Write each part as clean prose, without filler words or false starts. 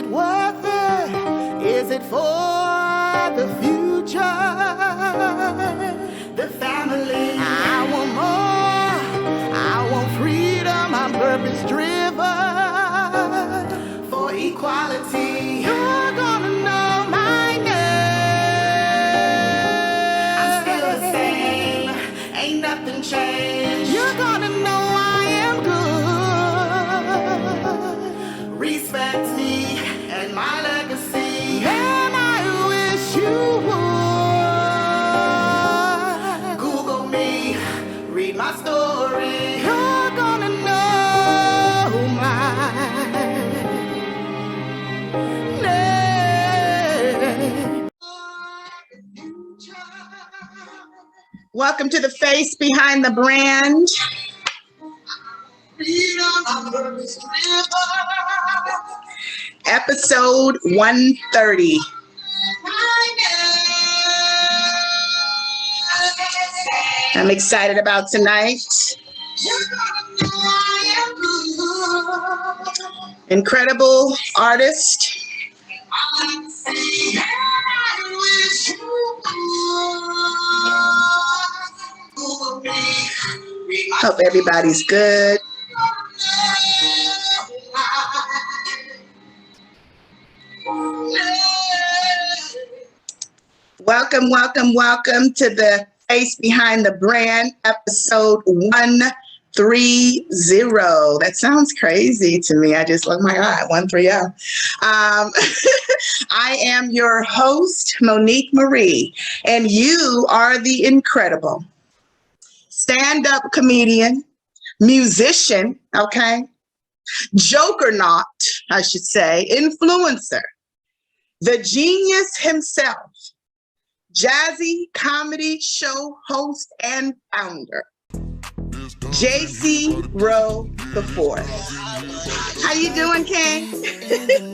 it worth it? Is it for the future? The family. I want more. I want freedom. I'm purpose driven for equality. You're gonna know my name. I'm still the same. Ain't nothing changed. You're gonna know I am good. Respect me and my legacy. And I wish you would Google me, read my story. You're gonna know my name. Welcome to the face behind the brand. Episode 130. I'm excited about tonight. Incredible artist. Hope everybody's good. Welcome, welcome, welcome to the Face Behind the Brand, episode 130. That sounds crazy to me. I just, oh my God, 130. I am your host, Monique Marie, and you are the incredible stand-up comedian, musician, okay? Jokernaut, I should say, influencer, the genius himself, Jazzy comedy show host and founder, JC Rowe the Fourth. How you doing, King?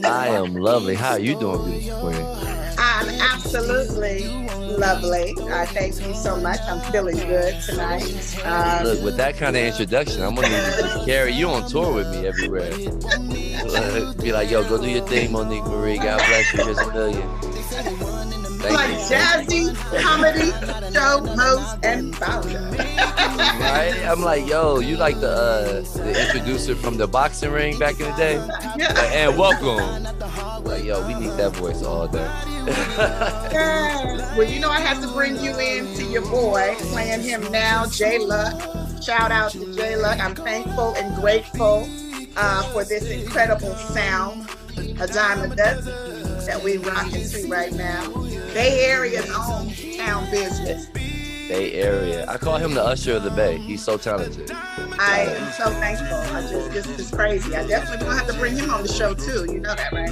I am lovely. How are you doing, beautiful queen? I'm absolutely lovely. Thank you so much. I'm feeling good tonight. Look, with that kind of introduction, I'm gonna need to just carry you on tour with me everywhere. Be like, yo, go do your thing, Monique Marie. God bless you. Here's $1 million. Like Jazzy comedy show host and founder. Right? I'm like, yo, you like the introducer from the boxing ring back in the day? Yeah. Like, and welcome. Like, yo, we need that voice all day. Yes. Well, you know I have to bring you in to your boy, playing him now, J Luck. Shout out to J Luck. I'm thankful and grateful for this incredible sound, a dime a dozen that we rocking to right now. Bay Area's own town business. Bay Area. I call him the Usher of the Bay. He's so talented. I am so thankful. This is crazy. I definitely gonna have to bring him on the show too. You know that, right?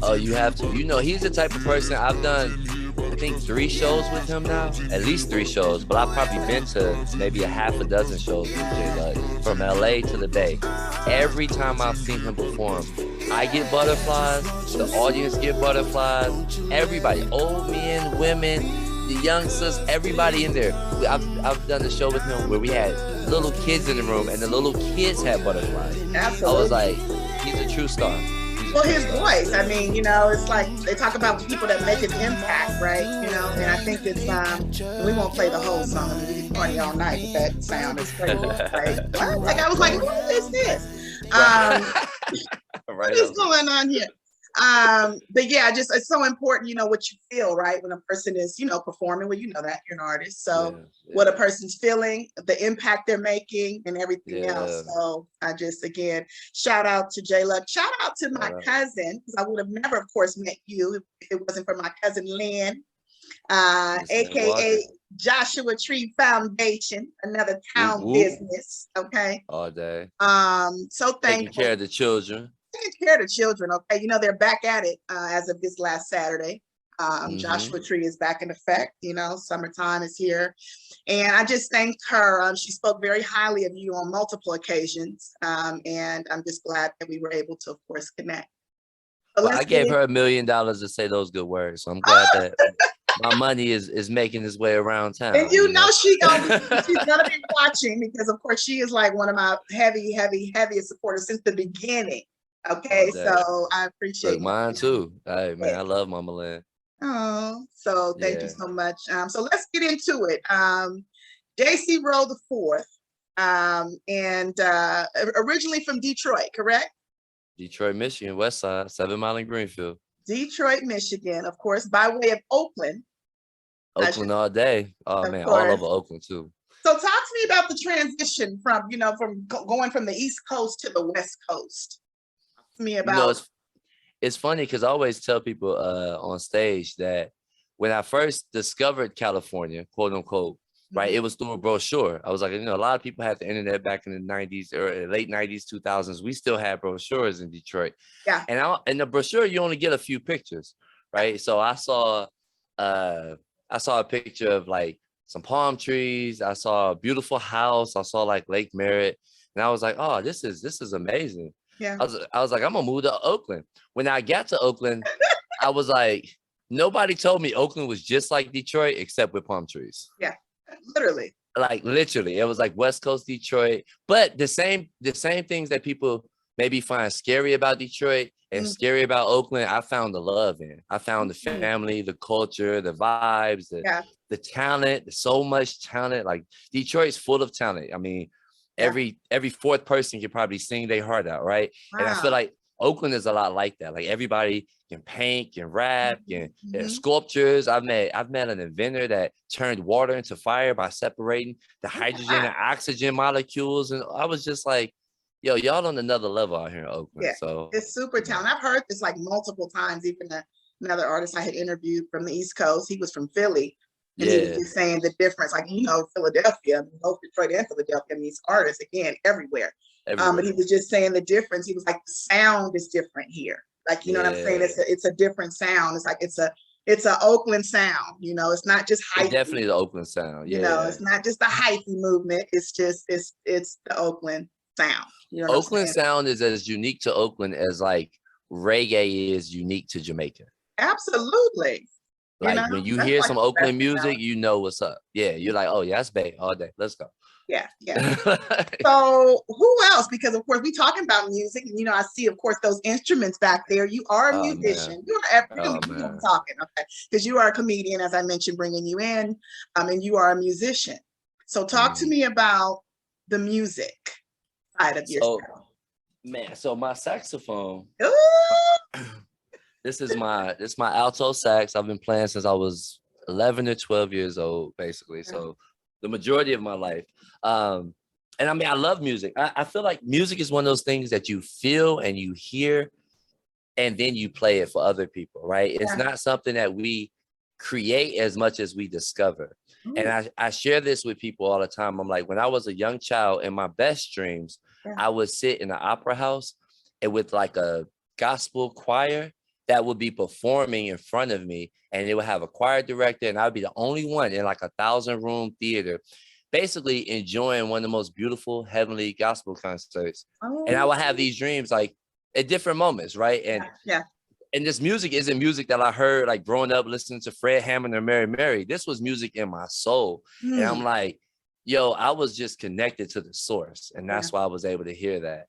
Oh, you have to. You know, he's the type of person I've done, I think 3 shows with him now. At least 3 shows, but I've probably been to maybe a half a dozen shows with J Luck, from LA to the Bay. Every time I've seen him perform, I get butterflies, the audience get butterflies, everybody, old men, women, the youngsters, everybody in there. I've done a show with him where we had little kids in the room and the little kids had butterflies. Absolutely. I was like, he's a true star. Well, his voice, I mean, you know, it's like they talk about people that make an impact, right? You know, and I think it's, we won't play the whole song. I mean, we can party all night with that sound. It's crazy, right? Like, I was like, who is this? What is going on here? But yeah, just it's so important, you know, what you feel, right? When a person is, you know, performing, well, you know that you're an artist. So what a person's feeling, the impact they're making and everything else. So I just, again, shout out to J Luck. Shout out to my cousin, because I would have never, of course, met you if it wasn't for my cousin Lynn, AKA Joshua Tree Foundation, another town business. Okay. All day. So thankful. Taking care of the children. Taking care of the children, okay? You know, they're back at it as of this last Saturday. Joshua Tree is back in effect, you know, summertime is here. And I just thanked her. She spoke very highly of you on multiple occasions. And I'm just glad that we were able to, of course, connect. Well, I gave her $1 million to say those good words. So I'm glad that my money is making its way around town. And you know she's gonna be watching, because of course she is like one of my heaviest supporters since the beginning. Okay, so I appreciate Look, mine too. Hey, man, I love Mama Land. Oh, so thank you Yeah. so much. So let's get into it. JC Rowe the fourth, and originally from Detroit, correct? Detroit, Michigan, West Side, 7 Mile in Greenfield. Detroit, Michigan, of course, by way of Oakland. Oakland all day. Oh man, all over Oakland too. So talk to me about the transition from, from going from the East Coast to the West Coast. Talk to me about. It's funny because I always tell people on stage that when I first discovered California, quote unquote, right, it was through a brochure. I was like, a lot of people had the internet back in the 90s or late 90s, 2000s. We still had brochures in Detroit. Yeah. And in the brochure, you only get a few pictures, right? So I saw a picture of like some palm trees. I saw a beautiful house. I saw like Lake Merritt. And I was like, oh, this is amazing. Yeah. I was like, I'm gonna move to Oakland. When I got to Oakland, I was like, nobody told me Oakland was just like Detroit, except with palm trees. Yeah, literally. Like literally, it was like West Coast Detroit. But the same things that people maybe find scary about Detroit and scary about Oakland, I found the love in. I found the family, the culture, the vibes, the talent, so much talent. Like Detroit's full of talent. I mean, every fourth person can probably sing their heart out, right? Wow. And I feel like Oakland is a lot like that. Like everybody can paint, can rap, can sculptures. I've met an inventor that turned water into fire by separating the hydrogen and oxygen molecules. And I was just like, yo, y'all on another level out here in Oakland. Yeah, so it's super talented. I've heard this like multiple times. Even another artist I had interviewed from the East Coast, he was from Philly. And he was just saying the difference, like, Philadelphia, both Detroit and Philadelphia, these artists, again, everywhere. But he was just saying the difference. He was like, the sound is different here. Like, you know what I'm saying? It's a different sound. It's like, it's a Oakland sound, it's not just hyphy. Definitely the Oakland sound. Yeah. It's not just the hyphy movement. It's just, it's the Oakland sound. Oakland sound is as unique to Oakland as like reggae is unique to Jamaica. Absolutely. Like when you hear some Oakland music, you know what's up. Yeah, you're like, oh yeah, that's Bay all day. Let's go. Yeah. So who else? Because of course we're talking about music, and I see, of course, those instruments back there. You are a musician. You are talking, okay? Because you are a comedian, as I mentioned, bringing you in, and you are a musician. So talk to me about the music side of yourself. So my saxophone. This is my alto sax. I've been playing since I was 11 or 12 years old, basically. So the majority of my life. And I mean, I love music. I feel like music is one of those things that you feel and you hear, and then you play it for other people, right? It's not something that we create as much as we discover. And I share this with people all the time. I'm like, when I was a young child, in my best dreams, I would sit in an opera house and with like a gospel choir that would be performing in front of me, and it would have a choir director, and I would be the only one in like a 1,000-room theater, basically enjoying one of the most beautiful heavenly gospel concerts. And I would have these dreams like at different moments, right? And and this music isn't music that I heard like growing up listening to Fred Hammond or Mary Mary. This was music in my soul. And I'm like, yo, I was just connected to the source, and that's why I was able to hear that.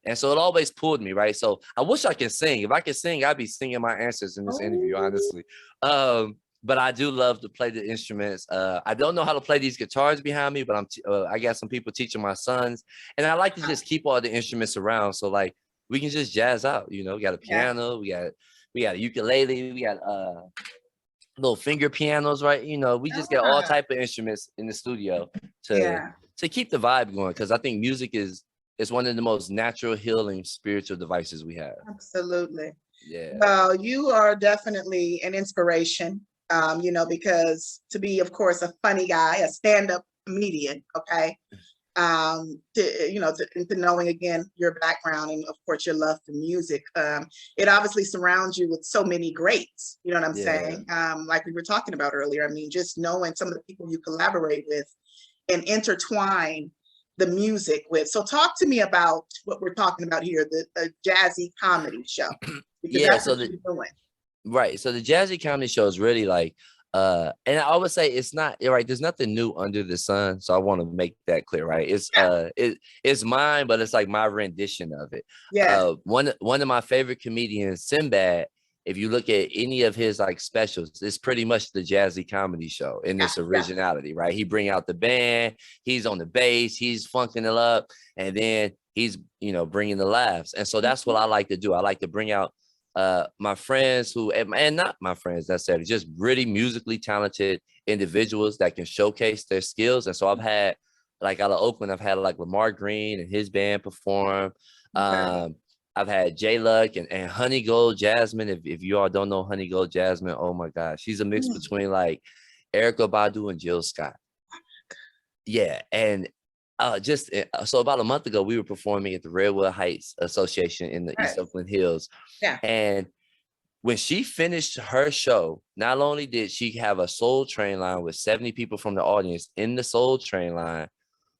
And so it always pulled me, right? So I wish I could sing. If I could sing, I'd be singing my answers in this interview, honestly. But I do love to play the instruments. I don't know how to play these guitars behind me, but I got some people teaching my sons, and I like to just keep all the instruments around, so like we can just jazz out. We got a piano, we got a ukulele, we got little finger pianos, right? We just get all type of instruments in the studio to keep the vibe going, because I think music is one of the most natural healing spiritual devices we have. Absolutely. Yeah. Well, you are definitely an inspiration, because to be, of course, a funny guy, a stand-up comedian, okay, to knowing, again, your background and, of course, your love for music, it obviously surrounds you with so many greats, you know what I'm saying? Like we were talking about earlier, I mean, just knowing some of the people you collaborate with and intertwine the music with. So talk to me about what we're talking about here, the Jazzy comedy show. Because that's what you're doing. Right. So the Jazzy comedy show is really like And I always say it's not right. There's nothing new under the sun. So I want to make that clear, right? It's mine, but it's like my rendition of it. Yes. One of my favorite comedians, Sinbad, if you look at any of his like specials, it's pretty much the Jazzy comedy show in this originality, right? He bring out the band, he's on the bass, he's funking it up, and then he's, bringing the laughs. And so that's what I like to do. I like to bring out my friends who, and not my friends necessarily, just really musically talented individuals that can showcase their skills. And so I've had, like out of Oakland, I've had like Lamar Green and his band perform. I've had J Luck and Honey Gold Jasmine. If you all don't know Honey Gold Jasmine, oh my gosh, she's a mix between like Erykah Badu and Jill Scott. Yeah, and so about a month ago, we were performing at the Redwood Heights Association in the East Oakland Hills. Yeah. And when she finished her show, not only did she have a Soul Train line with 70 people from the audience in the Soul Train line,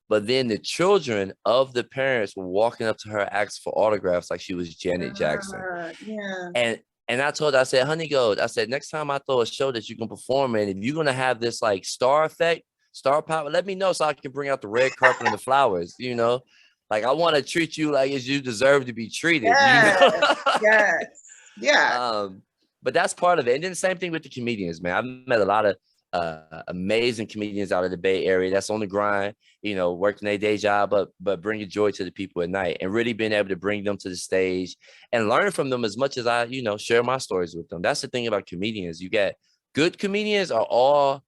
but then the children of the parents were walking up to her, asking for autographs like she was Janet Jackson. Yeah. And I told her, I said, Honey Gold, I said, next time I throw a show that you can perform in, if you're going to have this like star effect, star power, let me know so I can bring out the red carpet and the flowers, Like I want to treat you like as you deserve to be treated. Yes. Yeah. But that's part of it. And then the same thing with the comedians, man. I've met a lot of amazing comedians out of the Bay Area that's on the grind, working their day job, but bringing joy to the people at night and really being able to bring them to the stage and learn from them as much as I, share my stories with them. That's the thing about comedians. You get good comedians are all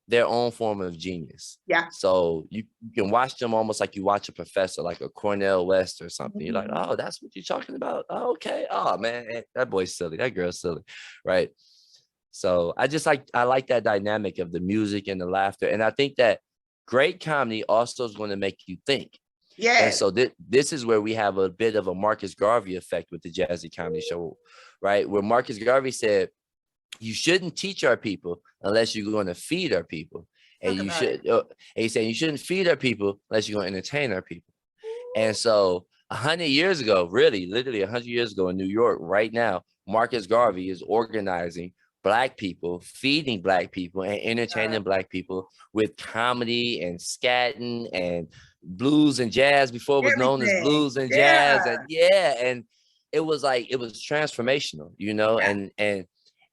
their own form of genius. Yeah. So you can watch them almost like you watch a professor, like a Cornell West or something. You're like, oh, that's what you're talking about. Oh, okay. Oh man, that boy's silly. That girl's silly. Right. So I like that dynamic of the music and the laughter. And I think that great comedy also is going to make you think. Yeah. And so this is where we have a bit of a Marcus Garvey effect with the Jazzy Comedy Show, right? Where Marcus Garvey said, you shouldn't teach our people unless you're going to feed our people. And he said, you shouldn't feed our people unless you're going to entertain our people. And so 100 years ago, literally 100 years ago in New York, right now, Marcus Garvey is organizing Black people, feeding Black people and entertaining Black people with comedy and scatting and blues and jazz before it was known as blues and jazz. And it was transformational,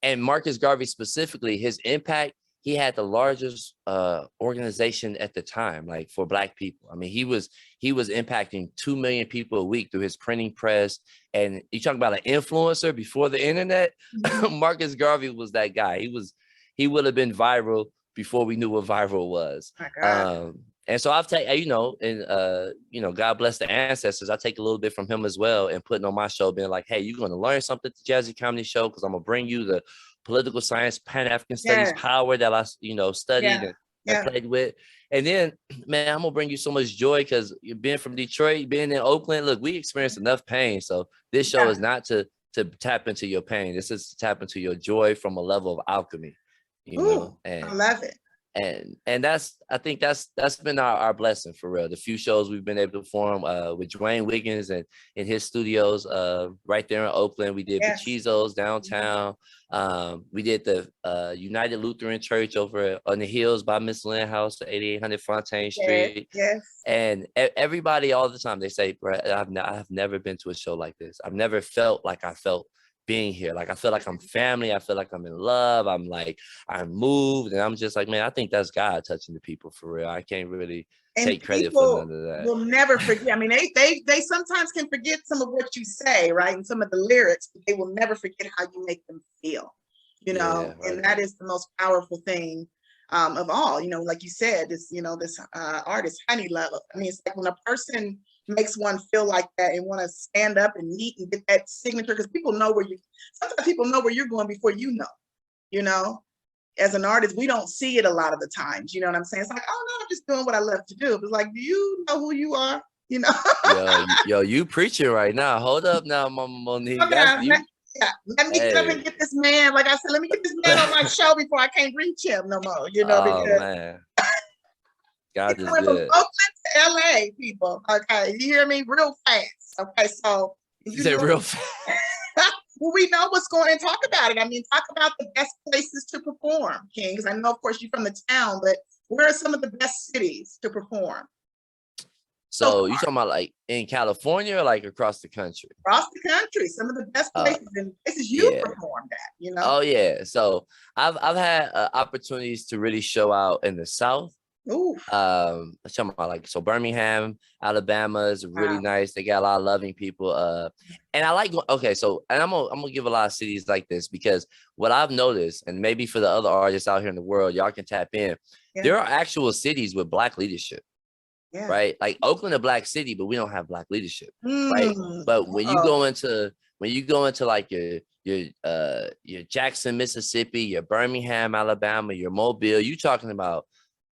and Marcus Garvey specifically, his impact, he had the largest organization at the time, like for Black people. I mean, he was impacting 2 million people a week through his printing press. And you talk about an influencer before the internet, Marcus Garvey was that guy. He would have been viral before we knew what viral was. And so I've taken, God bless the ancestors. I take a little bit from him as well and putting on my show, being like, hey, you're going to learn something at the Jazzy Comedy Show because I'm going to bring you the political science, Pan-African studies power that I, studied and played with. And then, man, I'm going to bring you so much joy because being from Detroit, being in Oakland, look, we experienced enough pain. So this show is not to tap into your pain. This is to tap into your joy from a level of alchemy, And I love it. And I think that's been our blessing for real. The few shows we've been able to perform with Dwayne Wiggins and in his studios right there in Oakland. We did Pachizzo's downtown. We did the United Lutheran Church over on the hills by Miss Lynn House, 8800 Fontaine Street. And everybody all the time, they say, Brett, I've never been to a show like this. I've never felt like I felt being here. Like I feel like I'm family. I feel like I'm in love. I'm moved, and I'm just like, man, I think that's God touching the people for real. I can't really take credit for none of that. Will never forget. I mean, they sometimes can forget some of what you say, right, and some of the lyrics, but they will never forget how you make them feel. And that is the most powerful thing of all. Like you said, this this artist Honey Love. I mean, it's like when a person makes one feel like that and want to stand up and meet and get that signature, because sometimes people know where you're going before you know. As an artist, we don't see it a lot of the times. You know what I'm saying? It's like, oh no, I'm just doing what I love to do. It's like, do you know who you are? Yo, you preaching right now. Hold up now, Mama Monique. Let me get up and get this man. Like I said, let me get this man on my show before I can't reach him no more. Because man. God is good. From Oakland to LA, people. Okay, you hear me? Real fast. Okay, so you said real fast. Well, we know what's going on. Talk about it. I mean, talk about the best places to perform, King, because I know, of course, you're from the town, but where are some of the best cities to perform? So you talking about like in California or like across the country? Across the country, some of the best places and places you performed at, you know? Oh yeah. So I've had opportunities to really show out in the South. Ooh. I'm talking about like, so Birmingham, Alabama is really nice. They got a lot of loving people. And I like, okay, so, and I'm gonna give a lot of cities like this, because what I've noticed, and maybe for the other artists out here in the world, y'all can tap in. There are actual cities with Black leadership. Right, like Oakland, a Black city, but we don't have Black leadership, right? But when you go into like your Jackson, Mississippi, your Birmingham, Alabama, your Mobile, you talking about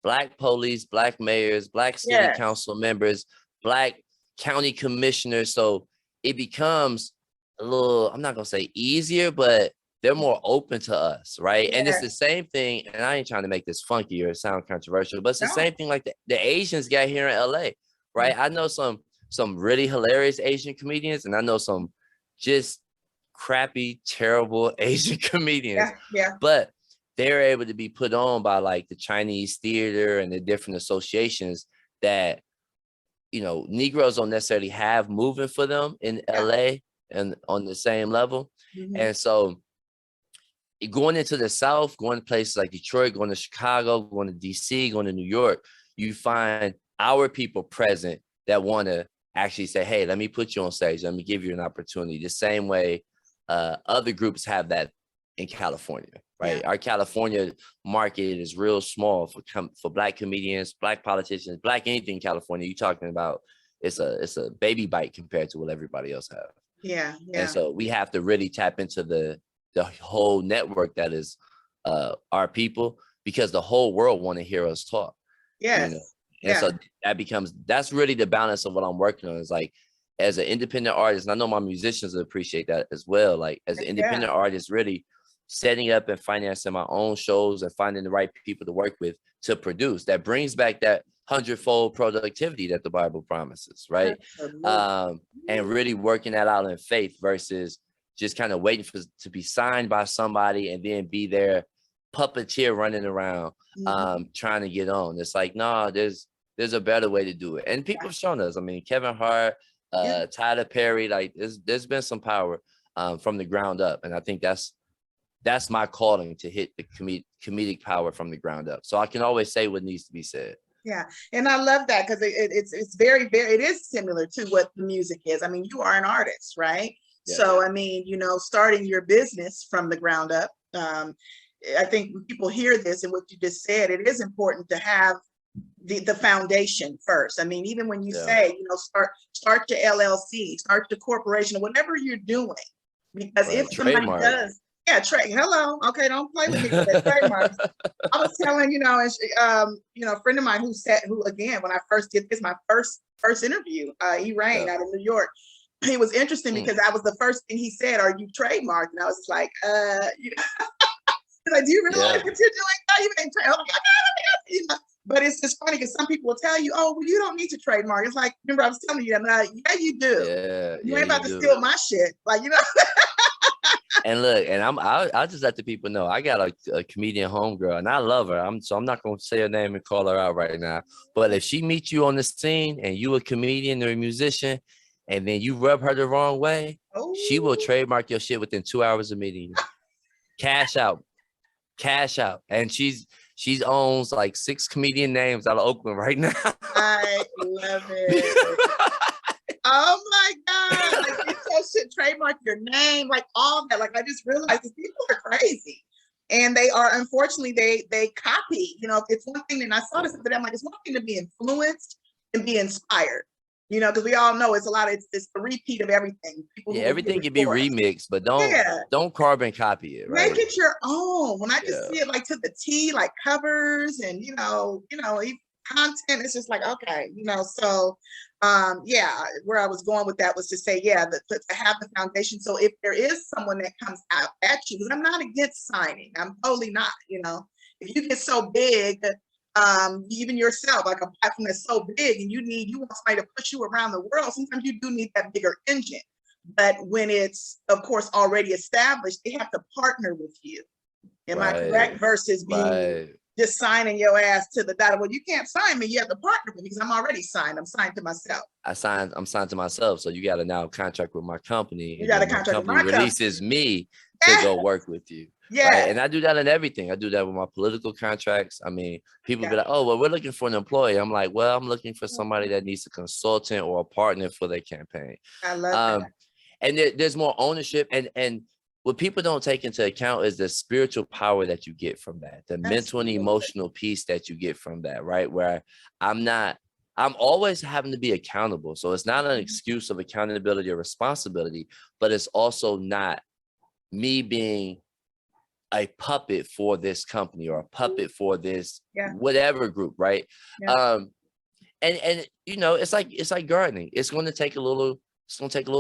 Black police, Black mayors, Black city council members, Black county commissioners. So it becomes a little, I'm not gonna say easier, but they're more open to us, right? And it's the same thing, and I ain't trying to make this funky or sound controversial, but it's the same thing like the Asians got here in LA, right? I know some really hilarious Asian comedians, and I know some just crappy, terrible Asian comedians. But they're able to be put on by like the Chinese theater and the different associations that, you know, Negroes don't necessarily have moving for them in LA and on the same level. And so going into the South, going to places like Detroit, going to Chicago, going to DC, going to New York, you find our people present that want to actually say, hey, let me put you on stage. Let me give you an opportunity. The same way other groups have that in California, right? Our California market is real small for Black comedians, Black politicians, Black anything in California. You're talking about it's a baby bite compared to what everybody else have. And so we have to really tap into the whole network that is our people, because the whole world want to hear us talk. You know? And so that's really the balance of what I'm working on, is like, as an independent artist, and I know my musicians appreciate that as well, like as an independent artist, really setting up and financing my own shows and finding the right people to work with to produce. That brings back that 100-fold productivity that the Bible promises, right? And really working that out in faith versus just kind of waiting to be signed by somebody and then be there puppeteer running around trying to get on. It's like, no, there's a better way to do it. And people have shown us. I mean, Kevin Hart, Tyler Perry, like there's been some power from the ground up. And I think that's my calling, to hit the comedic power from the ground up. So I can always say what needs to be said. Yeah, and I love that, because it's very, very, it is similar to what the music is. I mean, you are an artist, right? So, I mean, you know, starting your business from the ground up, I think when people hear this and what you just said, it is important to have the foundation first. I mean, even when you say, you know, start your LLC, start your corporation, or whatever you're doing, because if somebody does, hello, okay, don't play with me with that trademark. I was telling, you know, a friend of mine who again, when I first did this, my first interview, he rang out of New York. It was interesting because that was the first thing he said, "Are you trademarked?" And I was like, you know, like, do you realize what you're doing? No, you ain't trademarked. You know? But it's just funny because some people will tell you, "Oh, well, you don't need to trademark." It's like, remember I was telling you, I'm like, yeah, you do. You ain't about to steal my shit, like, you know. And look, and I'll just let the people know, I got a comedian homegirl, and I love her. I'm not gonna say her name and call her out right now. But if she meets you on the scene and you a comedian or a musician, and then you rub her the wrong way, she will trademark your shit within 2 hours of meeting you. Cash out. And she owns like 6 comedian names out of Oakland right now. I love it. Oh my God. Like, you should trademark your name, like all that. Like, I just realized that people are crazy. And they are, unfortunately, they copy. You know, it's one thing, and I saw this today, I'm like, it's one thing to be influenced and be inspired. You know, because we all know it's it's the repeat of everything. People everything can be remixed, but don't carbon copy it. Right? Make it your own. When I just see it like to the T, like covers and you know, content, it's just like, okay, you know. So, where I was going with that was to say, to have the foundation. So if there is someone that comes out at you, because I'm not against signing, I'm totally not. You know, if you get so big. Even yourself, like a platform that's so big and you want somebody to push you around the world, sometimes you do need that bigger engine. But when it's, of course, already established, they have to partner with you. Am I correct? Versus being just signing your ass to the dotted. Well, you can't sign me. You have to partner with me because I'm already signed. I'm signed to myself. I'm signed to myself. So you got to now contract with my company. You got to contract with my company. Releases me to go work with you. Yeah. Right? And I do that in everything. I do that with my political contracts. I mean, people be like, oh, well, we're looking for an employee. I'm like, well, I'm looking for somebody that needs a consultant or a partner for their campaign. I love that. And there's more ownership. And what people don't take into account is the spiritual power that you get from that, the mental and emotional peace that you get from that, right? Where I'm always having to be accountable. So it's not an excuse of accountability or responsibility, but it's also not me being a puppet for this company or a puppet for this whatever group, right? And you know, it's like gardening. It's going to take a little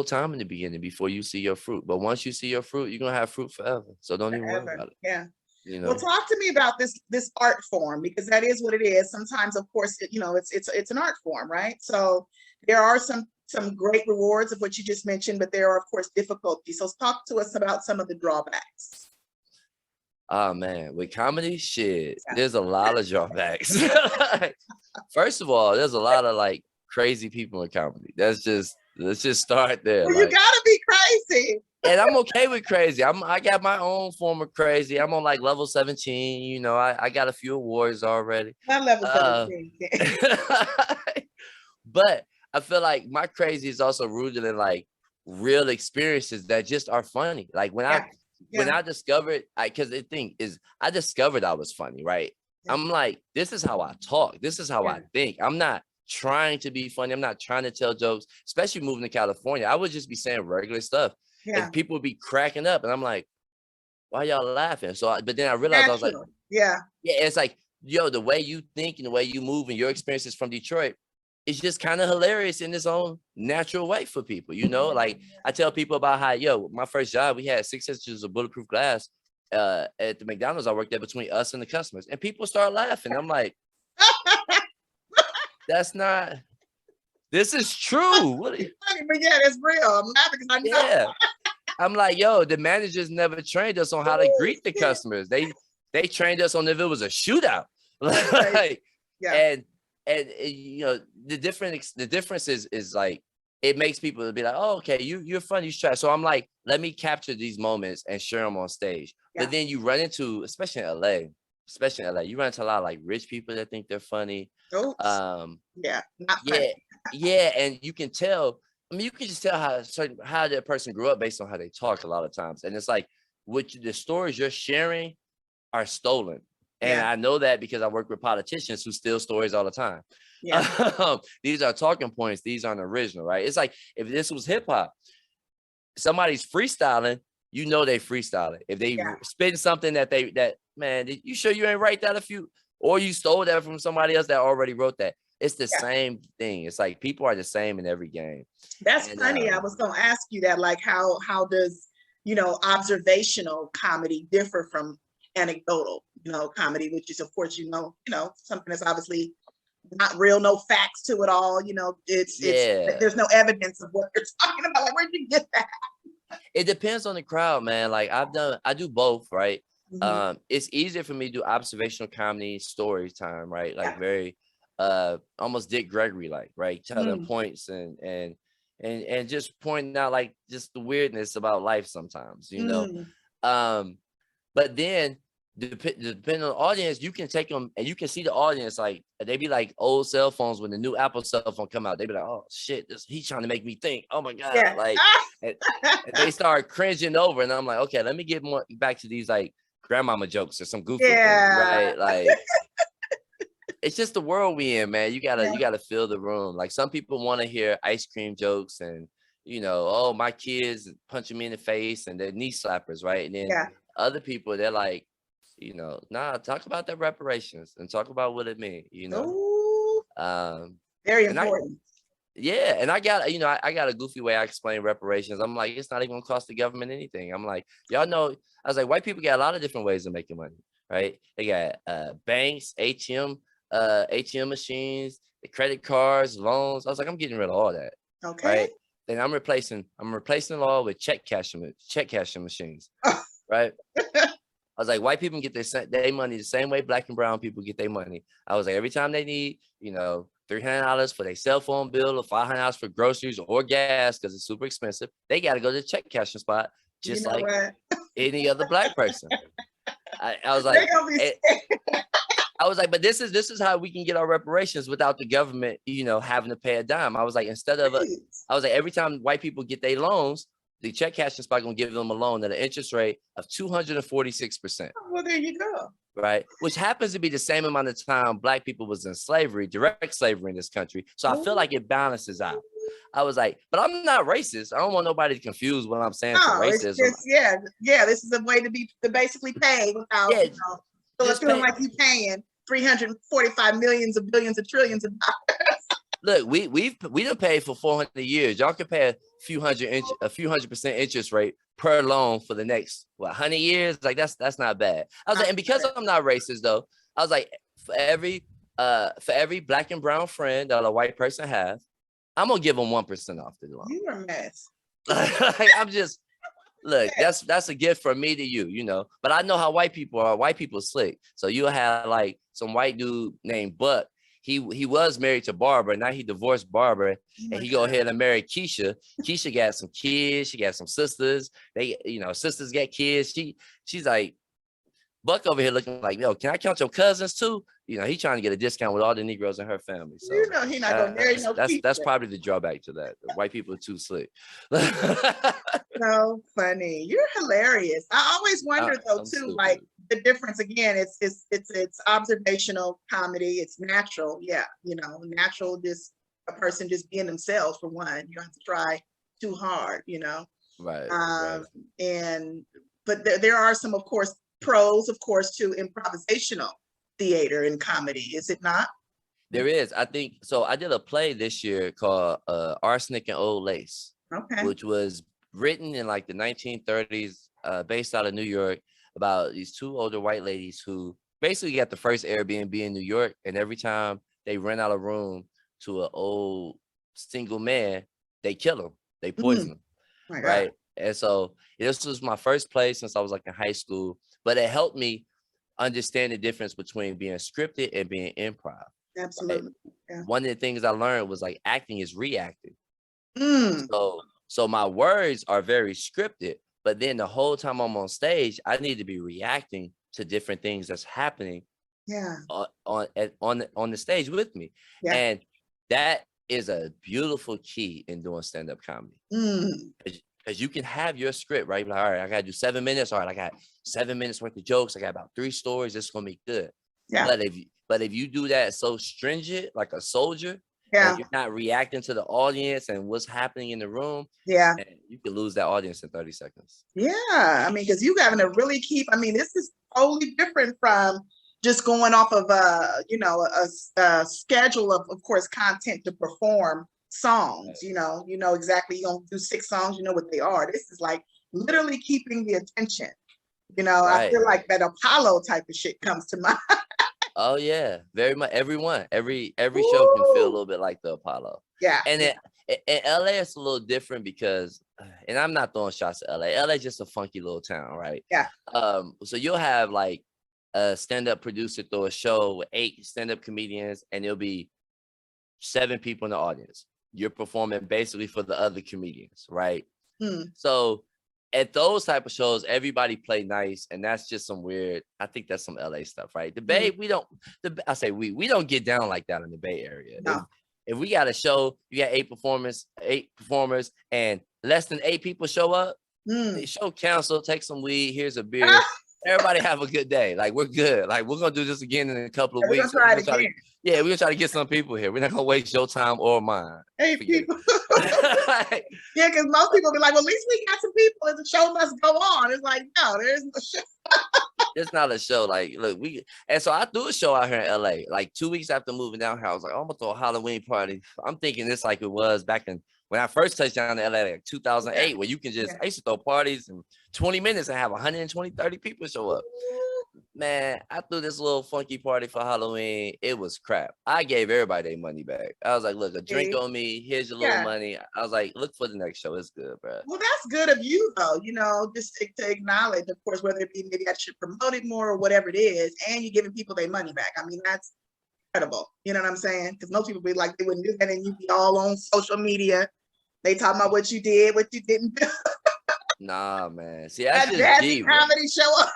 time in the beginning before you see your fruit. But once you see your fruit, you're gonna have fruit forever. So don't even worry about it. Yeah. You know. Well, talk to me about this art form, because that is what it is. Sometimes, of course, it's an art form, right? So there are some great rewards of what you just mentioned, but there are, of course, difficulties. So talk to us about some of the drawbacks. Oh man, with comedy, shit, there's a lot of drawbacks. First of all, there's a lot of like crazy people in comedy. Let's just start there. Well, you gotta be crazy. And I'm okay with crazy. I got my own form of crazy. I'm on like level 17. You know, I got a few awards already. Not level 17. But I feel like my crazy is also rooted in like real experiences that just are funny. Like when I discovered, because the thing is, I discovered I was funny, right? I'm like, this is how I talk. This is how I think. I'm not trying to be funny. I'm not trying to tell jokes, especially moving to California. I would just be saying regular stuff and people would be cracking up. And I'm like, why y'all laughing? So, but then I realized I was like, it's like, yo, the way you think and the way you move and your experiences from Detroit, it's just kind of hilarious in its own natural way for people, you know? Like I tell people about how, yo, my first job, we had 6 inches of bulletproof glass at the McDonald's I worked at between us and the customers. And people start laughing. I'm like, this is true. What are you? But yeah, that's real. I'm laughing because I know. Yeah. I'm like, yo, the managers never trained us on how to greet the customers. They trained us on if it was a shootout. Like, and you know, the difference is like, it makes people be like, oh, okay, you're funny, you try. So I'm like, let me capture these moments and share them on stage. But then you run into, especially in LA, you run into a lot of like rich people that think they're funny. Not funny. And you can tell. I mean, you can just tell how that person grew up based on how they talk a lot of times. And it's like, the stories you're sharing are stolen. And I know that because I work with politicians who steal stories all the time. These are talking points. These aren't original, right? It's like if this was hip hop, somebody's freestyling, you know they freestyling. If they spitting something that man, you sure you ain't write that or you stole that from somebody else that already wrote that. It's the same thing. It's like people are the same in every game. That's funny. I was going to ask you that, like how does, you know, observational comedy differ from anecdotal, you know, comedy, which is, of course, you know, something that's obviously not real, no facts to it all. You know, it's there's no evidence of what you're talking about. Like, where'd you get that? It depends on the crowd, man. Like I do both, right? It's easier for me to do observational comedy, story time, right? Like very almost Dick Gregory like, right? Telling points and just pointing out like just the weirdness about life sometimes, you know. But then depending on the audience, you can take them and you can see the audience like they be like old cell phones when the new Apple cell phone come out. They be like, oh shit, he's trying to make me think. Oh my god, like and they start cringing over, and I'm like, okay, let me get more back to these like grandmama jokes or some goofy thing, right? Like it's just the world we in, man. You gotta fill the room. Like some people want to hear ice cream jokes and you know, oh my kids punching me in the face and they're knee slappers, right? And then other people, they're like, you know, nah, talk about the reparations and talk about what it means, you know. Very important. And I got a goofy way I explain reparations. I'm like, it's not even gonna cost the government anything. I'm like, y'all know, I was like, white people got a lot of different ways of making money, right? They got banks, ATM machines, the credit cards, loans. I was like, I'm getting rid of all that. Okay. Right. and I'm replacing the law with check cashing machines, right? I was like, white people get their money the same way black and brown people get their money. I was like, every time they need, $300 for their cell phone bill or $500 for groceries or gas because it's super expensive, they got to go to the check cashing spot just like any other black person. I was like, I was like, but this is how we can get our reparations without the government, having to pay a dime. I was like, every time white people get their loans, the check cashing spot gonna give them a loan at an interest rate of 246%. Well, there you go. Right, which happens to be the same amount of time black people was in slavery, direct slavery in this country. So I feel like it balances out. I was like, but I'm not racist. I don't want nobody to confuse what I'm saying to racism. This is a way to basically pay without feeling like you paying 345 millions of billions of trillions of dollars. Look, we done paid for 400 years. Y'all can pay a few hundred percent interest rate per loan for the next 100 years. Like that's not bad. I was like, and because I'm not racist though, I was like, for every black and brown friend that a white person has, I'm gonna give them 1% off the loan. You're a mess. Like, I'm just look. That's a gift from me to you, But I know how white people are. White people slick. So you'll have like some white dude named Buck. He was married to Barbara. Now he divorced Barbara, and he go ahead and marry Keisha. Keisha got some kids. She got some sisters. They, sisters got kids. She's like, Buck over here looking like, yo, can I count your cousins too? He trying to get a discount with all the Negroes in her family. So he not gonna marry no Keisha. That's probably the drawback to that. The white people are too slick. So funny. You're hilarious. I always wonder though too, stupid. Like the difference again, it's observational comedy. It's natural. Yeah. Natural, just a person just being themselves for one. You don't have to try too hard, Right. But there are some, of course, pros, of course, to improvisational theater and comedy, is it not? There is. I think so. I did a play this year called Arsenic and Old Lace, which was written in like the 1930s, based out of New York, about these two older white ladies who basically got the first Airbnb in New York, and every time they rent out a room to an old single man, they kill him, they poison him, right? And so this was my first play since I was like in high school, but it helped me understand the difference between being scripted and being improv. Absolutely. Right? Yeah. One of the things I learned was like acting is reacting. So my words are very scripted, but then the whole time I'm on stage, I need to be reacting to different things that's happening on the stage with me. Yeah. And that is a beautiful key in doing stand-up comedy. Because you can have your script, right? Like, all right, I got to do 7 minutes. All right, I got 7 minutes worth of jokes. I got about 3 stories. It's going to be good. Yeah. But if you do that so stringent, like a soldier, and you're not reacting to the audience and what's happening in the room, you can lose that audience in 30 seconds. Yeah, I mean, because you having to really this is totally different from just going off of a schedule of course, content to perform songs. You know exactly, you're gonna do 6 songs, you know what they are. This is like literally keeping the attention. I feel like that Apollo type of shit comes to mind. Oh yeah, very much. Every show can feel a little bit like the Apollo. Yeah. And in LA it's a little different because, and I'm not throwing shots at LA. LA is just a funky little town, right? Yeah. So you'll have like a stand-up producer throw a show with 8 stand-up comedians, and there'll be 7 people in the audience. You're performing basically for the other comedians, right? So at those type of shows, everybody play nice, and that's just some weird. I think that's some LA stuff, right? The Bay, we don't get down like that in the Bay Area. No. If we got a show, you got 8 performers, and less than 8 people show up, the show cancel. Take some weed. Here's a beer. Everybody have a good day. Like, we're good. Like, we're gonna do this again in a couple of weeks. We're gonna try to get some people here. We're not gonna waste your time or mine. 8 people. Yeah, because most people be like, well, at least we got some people and the show must go on. It's like, no, there isn't a show. It's not a show. Like, look, so I threw a show out here in LA. Like 2 weeks after moving down here, I was like, oh, I'm gonna throw a Halloween party. I'm thinking this like it was back in when I first touched down to LA, like 2008, where you can just, I used to throw parties in 20 minutes and have 120, 30 people show up. Man, I threw this little funky party for Halloween. It was crap. I gave everybody their money back. I was like, look, a drink on me. Here's your little money. I was like, look for the next show. It's good, bro. Well, that's good of you, though, you know, just to acknowledge, of course, whether it be maybe I should promote it more or whatever it is, and you're giving people their money back. I mean, that's incredible. You know what I'm saying? Because most people be like, they wouldn't do that, and you be all on social media. They talking about what you did, what you didn't do. Nah, man. See, that's just Jazzy comedy show up.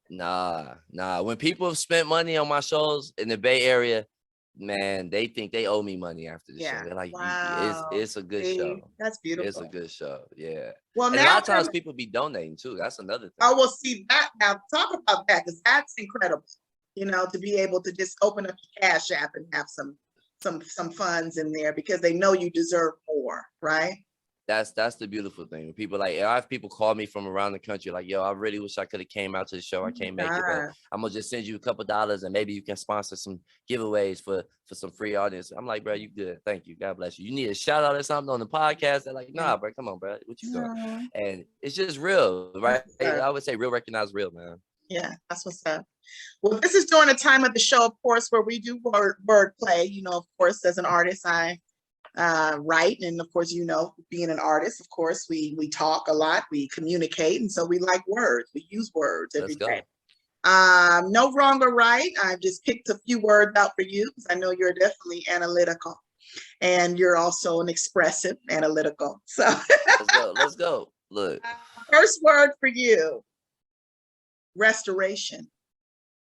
Nah. When people have spent money on my shows in the Bay Area, man, they think they owe me money after the show. They're like, wow. it's a good show. That's beautiful. It's a good show. Yeah. Well, and now a lot of times people be donating too. That's another thing. Oh, well, see that now. Talk about that, because that's incredible. You know, to be able to just open up your Cash App and have some funds in there because they know you deserve more, right? That's the beautiful thing. People like, I have people call me from around the country like, yo, I really wish I could have came out to the show. I can't make it, but I'm gonna just send you a couple dollars and maybe you can sponsor some giveaways for some free audience. I'm like, bro, you good. Thank you. God bless you. You need a shout out or something on the podcast? They're like, nah, bro, come on, bro. What you doing? And it's just real, right? I would say real recognize real, man. Yeah, that's what's up. Well, this is during a time of the show, of course, where we do word play. You know, of course, as an artist, I write, and of course, you know, being an artist, of course, we talk a lot, we communicate, and so we like words. We use words every day. No wrong or right. I've just picked a few words out for you because I know you're definitely analytical, and you're also an expressive analytical. So let's go. Look, first word for you: restoration.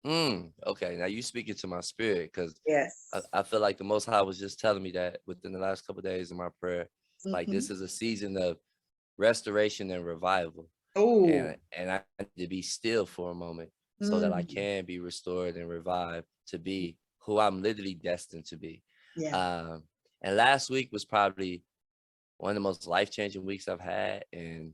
Okay, now you speaking to my spirit, because yes, I feel like the Most High was just telling me that within the last couple of days in my prayer. Like, this is a season of restoration and revival. And I need to be still for a moment so that I can be restored and revived to be who I'm literally destined to be. And last week was probably one of the most life-changing weeks I've had in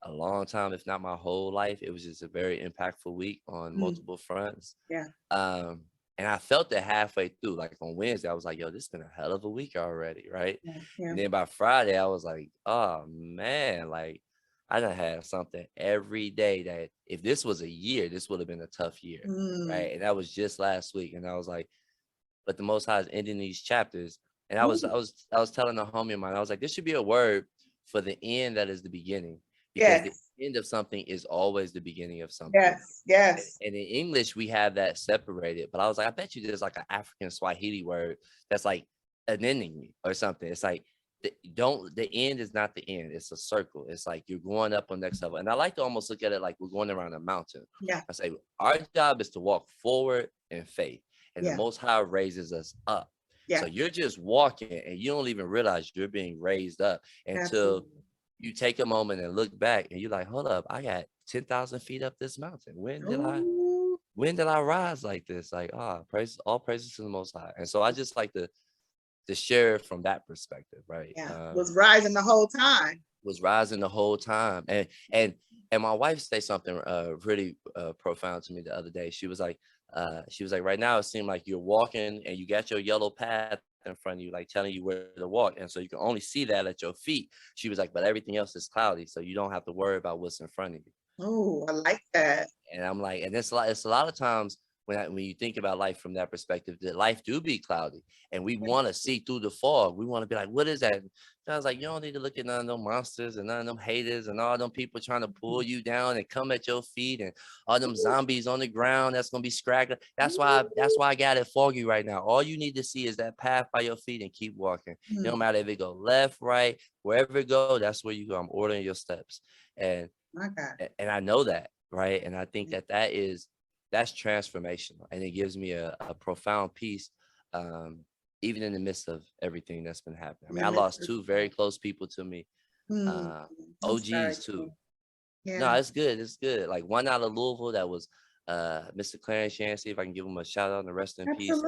a long time, if not my whole life. It was just a very impactful week on multiple fronts. And I felt it halfway through. Like on Wednesday, I was like, yo, this has been a hell of a week already, right? And then by Friday, I was like, oh man, like I done had something every day that if this was a year, this would have been a tough year, right? And that was just last week. And I was like, but the Most High is ending these chapters. And I was telling a homie of mine, I was like, this should be a word for the end that is the beginning. Because the end of something is always the beginning of something. Yes. And in English, we have that separated. But I was like, I bet you there's like an African Swahili word that's like an ending or something. It's like, the end is not the end. It's a circle. It's like you're going up on next level. And I like to almost look at it like we're going around a mountain. I say, our job is to walk forward in faith. And the Most High raises us up. So you're just walking and you don't even realize you're being raised up until you take a moment and look back and you're like, hold up, I got 10,000 feet up this mountain. When did I rise like this? Like, all praises to the Most High. And so I just like to share it from that perspective, right? Was rising the whole time. Was rising the whole time. And my wife said something really profound to me the other day. She was like, right now it seemed like you're walking and you got your yellow path in front of you, like telling you where to walk, and so you can only see that at your feet. She was like, but everything else is cloudy, so you don't have to worry about what's in front of you. Oh, I like that. And I'm like, and it's a lot of times when you think about life from that perspective, that life do be cloudy, and we want to see through the fog. We want to be like, what is that? And I was like, you don't need to look at none of them monsters and none of them haters and all them people trying to pull you down and come at your feet and all them zombies on the ground that's gonna be scraggling. That's why I got it foggy right now. All you need to see is that path by your feet and keep walking. It don't matter if it go left, right, wherever it go, that's where you go. I'm ordering your steps, and I know that, right? And I think that's transformational, and it gives me a profound peace, even in the midst of everything that's been happening. I mean, I lost two very close people to me, OGs too. No, it's good. It's good. Like one out of Louisville that was Mr. Clarence Yancey, if I can give him a shout out and rest in peace.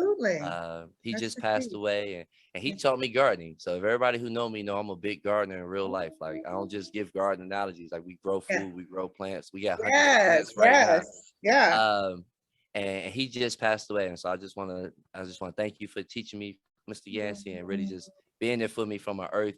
He just passed away, and he taught me gardening. So if everybody who know me know I'm a big gardener in real life. Like I don't just give garden analogies. Like we grow food, we grow plants. We got hundreds of plants right now. And he just passed away, and so I just want to thank you for teaching me, Mr. Yancey, and really just being there for me from an earth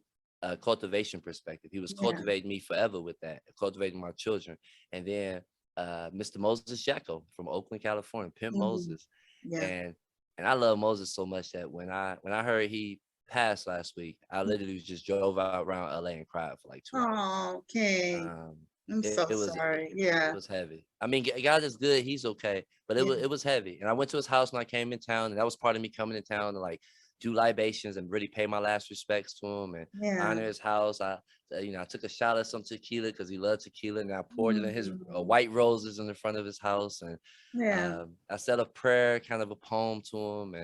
cultivation perspective. He was cultivating me forever with that, cultivating my children, and then Mr. Moses Jacko from Oakland, California, Pimp Moses. Yeah. And I love Moses so much that when I heard he passed last week, I literally just drove out around LA and cried for like 2 hours. Oh, okay. I'm so sorry. It was heavy. I mean, God is good. He's okay. But it was heavy. And I went to his house when I came in town. And that was part of me coming in town to like do libations and really pay my last respects to him and honor his house. I took a shot of some tequila because he loved tequila. And I poured it in his white roses in the front of his house. And I said a prayer, kind of a poem to him.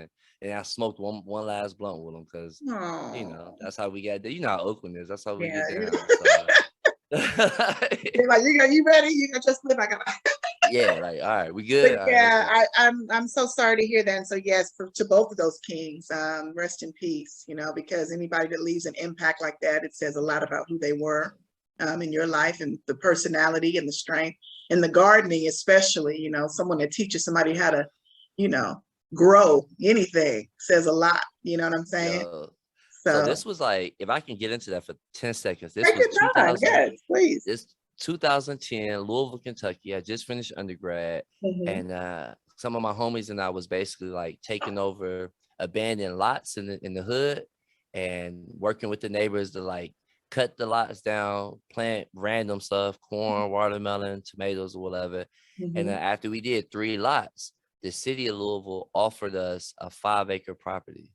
And I smoked one last blunt with him because, that's how we got there. You know how Oakland is. That's how we get down. So, like you ready? You got just live. I got. Yeah, like all right, we good. But, yeah, I'm so sorry to hear that. And so yes, to both of those kings, rest in peace. Because anybody that leaves an impact like that, it says a lot about who they were in your life and the personality and the strength and the gardening, especially. Someone that teaches somebody how to, grow anything says a lot. You know what I'm saying? So this was like, if I can get into that for 10 seconds, this was 2000. Yes, please. This 2010, Louisville, Kentucky. I just finished undergrad, and some of my homies and I was basically like taking over abandoned lots in the hood and working with the neighbors to like cut the lots down, plant random stuff, corn, watermelon, tomatoes, or whatever. And after we did 3 lots, the city of Louisville offered us a 5-acre property.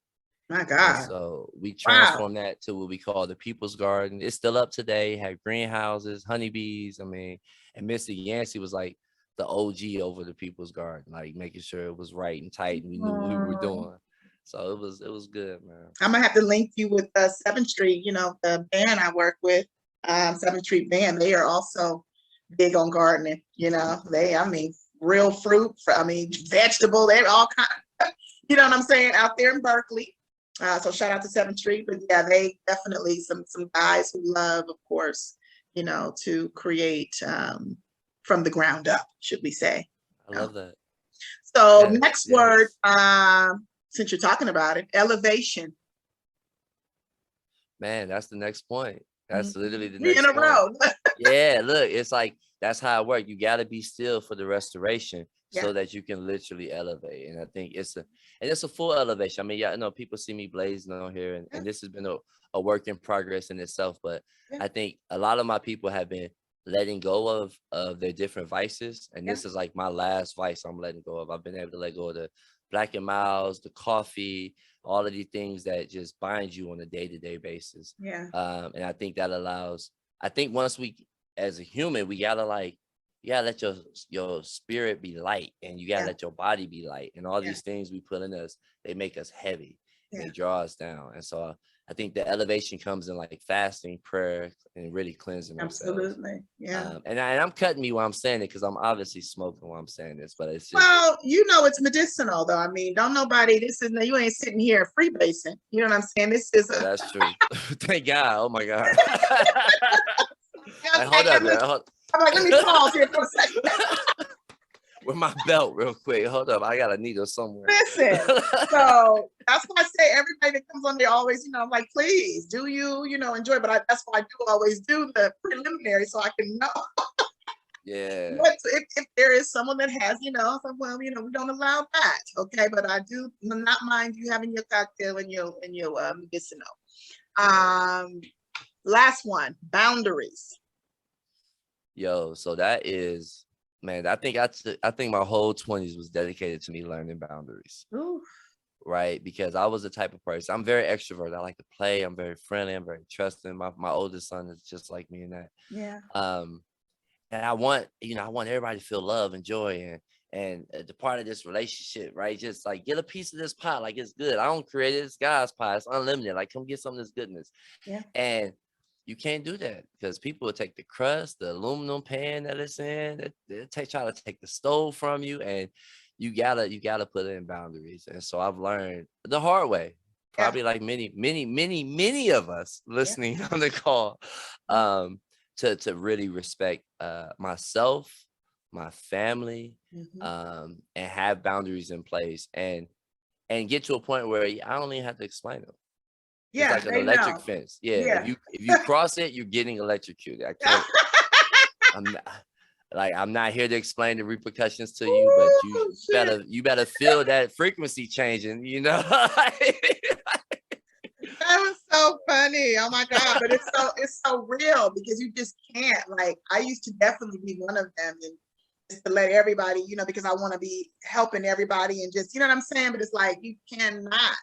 My God. And so we transformed that to what we call the People's Garden. It's still up today, had greenhouses, honeybees. I mean, and Mr. Yancey was like the OG over the People's Garden, like making sure it was right and tight and we knew what we were doing. So it was good, man. I'm gonna have to link you with 7th Street, the band I work with, 7th Street Band. They are also big on gardening, real fruit, vegetable, they're all kind of, you know what I'm saying, out there in Berkeley. So shout out to 7th Street, but yeah, they definitely some guys who love, of course, to create from the ground up, should we say. I love that. So next word, since you're talking about it, elevation. Man, that's the next point. That's literally the next in a point. row. Yeah, look, it's like, that's how it works. You got to be still for the restoration so that you can literally elevate. And I think it's a full elevation. I mean, people see me blazing on here and this has been a work in progress in itself. But I think a lot of my people have been letting go of their different vices. And this is like my last vice I'm letting go of. I've been able to let go of the Black and Miles, the coffee, all of these things that just bind you on a day-to-day basis. Yeah. And I think that allows, once we, as a human, we gotta let your spirit be light and you gotta let your body be light. And all these things we put in us, they make us heavy. They draw us down. And so I think the elevation comes in like fasting, prayer, and really cleansing ourselves. Absolutely. Yeah. And I'm cutting me while I'm saying it because I'm obviously smoking while I'm saying this, but it's just, well, it's medicinal though. I mean, you ain't sitting here freebasing. You know what I'm saying? This is that's true. Thank God. Oh my God. Hold up, man. I'm like, let me pause here for a second. With my belt real quick. Hold up. I got a needle somewhere. Listen, so that's why I say everybody that comes on there always, I'm like, please, do you, enjoy. But that's why I do always do the preliminary so I can know. Yeah. But if there is someone that has, we don't allow that. Okay. But I do not mind you having your cocktail and your medicinal. Last one, boundaries. Yo, so that is, man, I think my whole 20s was dedicated to me learning boundaries. Ooh. Right? Because I was the type of person, I'm very extroverted. I like to play. I'm very friendly. I'm very trusting. My oldest son is just like me in that. Yeah. And I want everybody to feel love and joy and the part of this relationship, right? Just like get a piece of this pie. Like it's good. I don't create it. It's God's pie. It's unlimited. Like come get some of this goodness. Yeah. And you can't do that because people will take the crust, the aluminum pan that it's in. They'll try to take the stove from you, and you gotta put in boundaries. And so I've learned the hard way, probably like many of us listening on the call, to really respect myself, my family, and have boundaries in place, and get to a point where I don't even have to explain them. Yeah, it's like an electric fence. Yeah. If you cross it, you're getting electrocuted. Like, I'm not here to explain the repercussions to you, but you better feel that frequency changing, you know? That was so funny. Oh my God. But it's so real because you just can't. Like, I used to definitely be one of them, and just to let everybody, you know, because I want to be helping everybody and just, you know what I'm saying? But it's like you cannot,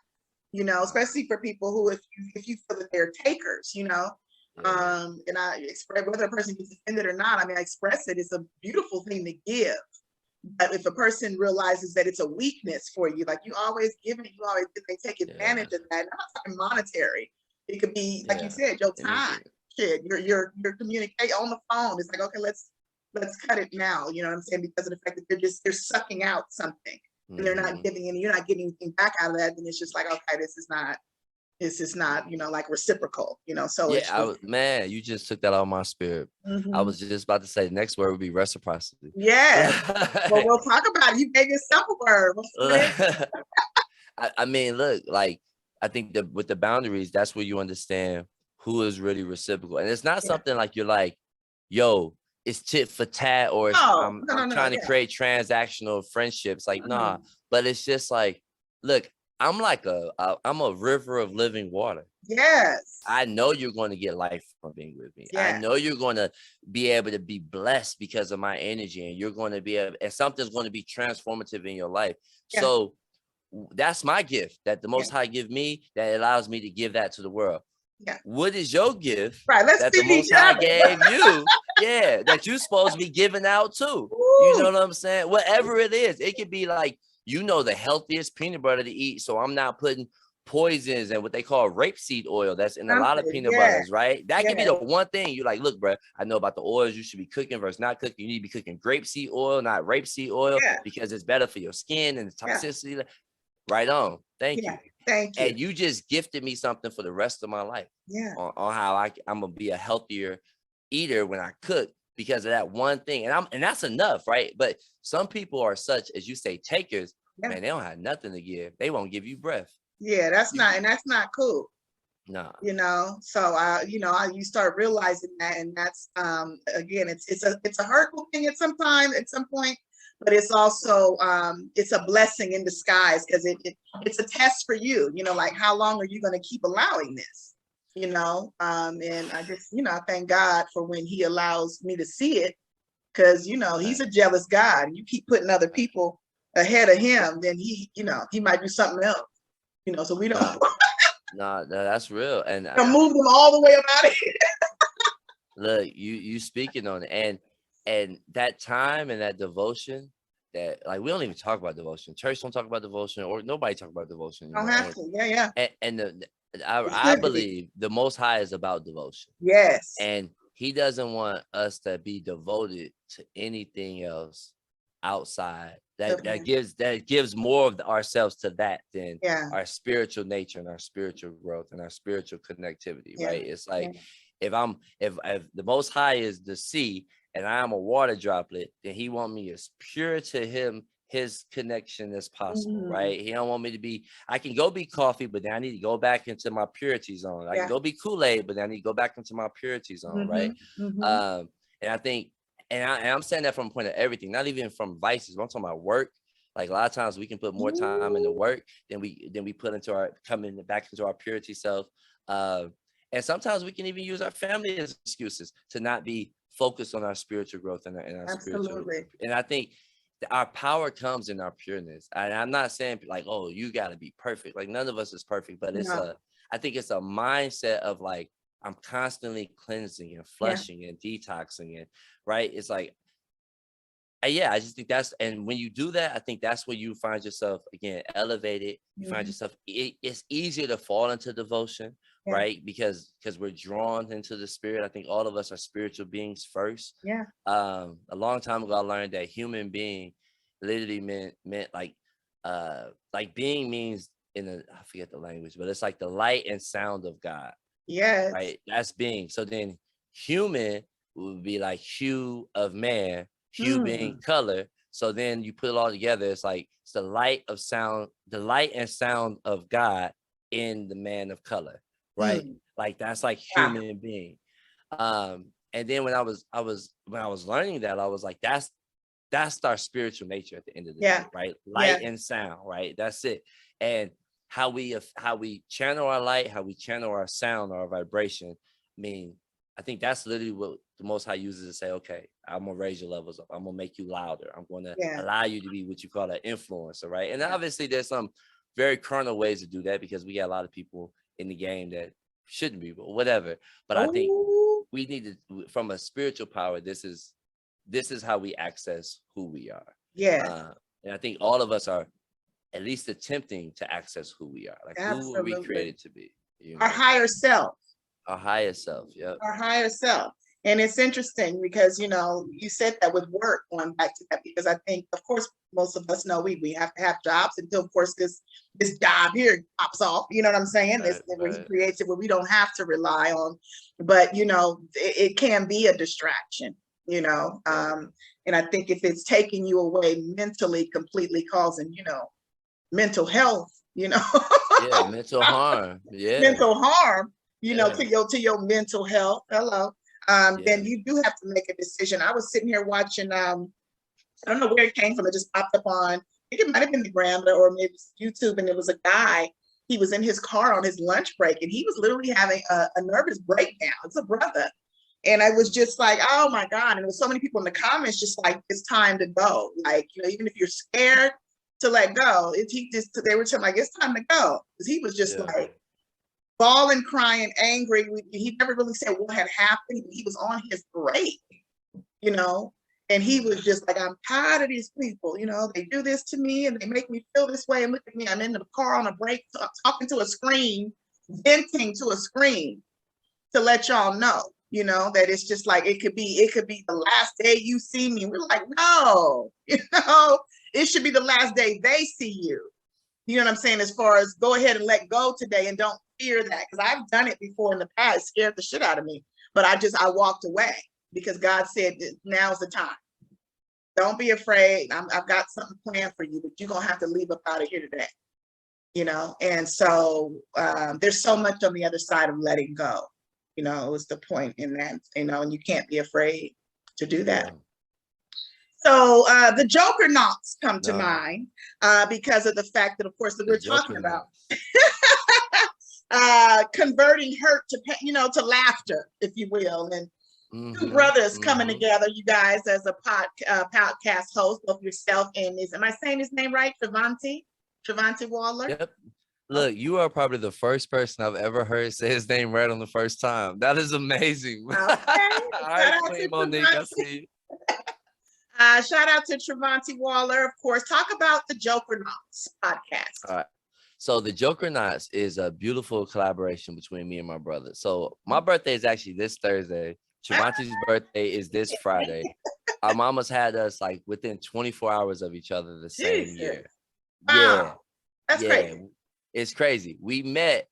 you know, especially for people who if you feel that they're takers, you know. And I express whether a person gets offended or not. I mean, I express it. It's a beautiful thing to give. But if a person realizes that it's a weakness for you, like you always give it, you always give, they take advantage of that. And I'm not talking monetary. It could be, like you said, your time. Shit, you're communicating on the phone. It's like, okay, let's cut it now. You know what I'm saying? Because of the fact that they're sucking out something and they're not giving any, you're not getting anything back out of that. Then it's just like, okay, this is not, you know, like reciprocal, you know. So yeah, man, you just took that out of my spirit. I was just about to say the next word would be reciprocity. Yeah. Well, we'll talk about it. You gave yourself a word. I mean, look, like, I think that with the boundaries, that's where you understand who is really reciprocal. And it's not something like you're like, yo, it's tit for tat, or I'm trying to create transactional friendships. Like, nah, but it's just like, look, I'm like I'm a river of living water. Yes. I know you're going to get life from being with me. I know you're going to be able to be blessed because of my energy, and you're going to be able, and something's going to be transformative in your life. So that's my gift that the Most High give me, that allows me to give that to the world. What is your gift that the Most High gave you? That you're supposed to be giving out too. You know what I'm saying? Whatever it is, it could be like, you know, the healthiest peanut butter to eat. So I'm not putting poisons and what they call rapeseed oil that's in a lot of peanut butters, right? That could be the one thing you're like, look, bro, I know about the oils you should be cooking versus not cooking. You need to be cooking grapeseed oil, not rapeseed oil, because it's better for your skin and the toxicity. Right on. Thank you. Thank you. And you just gifted me something for the rest of my life. On how I'm gonna be a healthier eater when I cook, because of that one thing. And that's enough, right? But some people are such, as you say, takers. Man, they don't have nothing to give. They won't give you breath. That's not cool. No. You know, so you start realizing that, and that's again, it's a hurtful thing at some point, but it's also it's a blessing in disguise, because it's a test for you. You know, like, how long are you going to keep allowing this? You know, and I just, you know, I thank God for when He allows me to see it, because, you know, He's a jealous God. You keep putting other people ahead of Him, then He, you know, He might do something else. You know, so we don't. No, that's real. And move them all the way up out of here. Look, you speaking on it, and that time and that devotion, that, like, we don't even talk about devotion. Church don't talk about devotion, or nobody talk about devotion. Don't have to. And I believe the Most High is about devotion. Yes. And He doesn't want us to be devoted to anything else outside that gives more of ourselves to that than our spiritual nature and our spiritual growth and our spiritual connectivity, right? It's like, if the Most High is the sea and I am a water droplet, then He want me as pure to Him, His connection, as possible, right? He don't want me to be, I can go be coffee, but then I need to go back into my purity zone. I can go be Kool-Aid, but then I need to go back into my purity zone, right? And I think, and I'm saying that from a point of everything, not even from vices, but I'm talking about work. Like, a lot of times we can put more time into work than we put into coming back into our purity self. And sometimes we can even use our family as excuses to not be focused on our spiritual growth and our spiritual. And I think our power comes in our pureness. And I'm not saying like, oh, you got to be perfect. Like, none of us is perfect, but I think it's a mindset of like, I'm constantly cleansing and flushing and detoxing it, right? It's like, I just think and when you do that, I think that's where you find yourself, again, elevated. You find yourself, it's easier to fall into devotion, right? Because we're drawn into the spirit. I think all of us are spiritual beings first. A long time ago, I learned that human being literally meant like being means I forget the language, but it's like the light and sound of God. Right. That's being. So then human would be like hue of man, hue being color. So then you put it all together. It's like, it's the light and sound of God in the man of color. Right. Like, that's like human being. And then when I was learning that, I was like, that's our spiritual nature at the end of the day, right? Light and sound, right? That's it. And how we channel our light, how we channel our sound, our vibration. I mean, I think that's literally what the Most High uses to say, okay, I'm gonna raise your levels up. I'm gonna make you louder. I'm gonna allow you to be what you call an influencer, right? And obviously there's some very carnal ways to do that, because we got a lot of people in the game that shouldn't be, but whatever. But I think we need to, from a spiritual power, this is how we access who we are. And I think all of us are at least attempting to access who we are, like who are we created to be, you know? Our higher self. Our higher self. Our higher self. And it's interesting because, you know, you said that with work, going back to that, because I think, of course, most of us know we have to have jobs until, of course, this job here pops off. You know what I'm saying? This creates it where we don't have to rely on, but, you know, it can be a distraction, you know. And I think if it's taking you away mentally, completely causing, you know, mental health, you know, mental harm, mental harm, you know, to your mental health. Then you do have to make a decision. I was sitting here watching, I don't know where it came from. It just popped up on, I think it might have been the Gram or maybe YouTube. And it was a guy, he was in his car on his lunch break and he was literally having a nervous breakdown. It's a brother. And I was just like, oh my God. And there was so many people in the comments just like, it's time to go. Like, you know, even if you're scared to let go, they were telling like, it's time to go. Because he was just like bawling, crying, angry. He never really said what had happened. He was on his break, you know, and he was just like, I'm tired of these people, you know, they do this to me and they make me feel this way. And look at me, I'm in the car on a break, talking to a screen, venting to a screen to let y'all know, you know, that it's just like, it could be the last day you see me. We're like, no, you know, it should be the last day they see you. You know what I'm saying? As far as go ahead and let go today and don't fear that. Because I've done it before in the past, it scared the shit out of me. But I walked away because God said, now's the time. Don't be afraid. I've got something planned for you, but you're going to have to leave up out of here today. You know? And so there's so much on the other side of letting go. You know, was the point in that, you know, and you can't be afraid to do that. So the Jokernauts come to mind because of the fact that, of course, that we're talking about converting hurt to, you know, to laughter, if you will, and two brothers coming together, you guys, as a podcast host, both yourself and am I saying his name right? Trevante Waller. Yep. Look, you are probably the first person I've ever heard say his name right on the first time. That is amazing. Okay. All right, Queen Monique, I see you. Shout out to Trevante Waller, of course. Talk about the Jokernauts podcast. All right. So the Jokernauts is a beautiful collaboration between me and my brother. So my birthday is actually this Thursday. Trevante's birthday is this Friday. Our mamas had us like within 24 hours of each other the same year. Wow. That's crazy. It's crazy. We met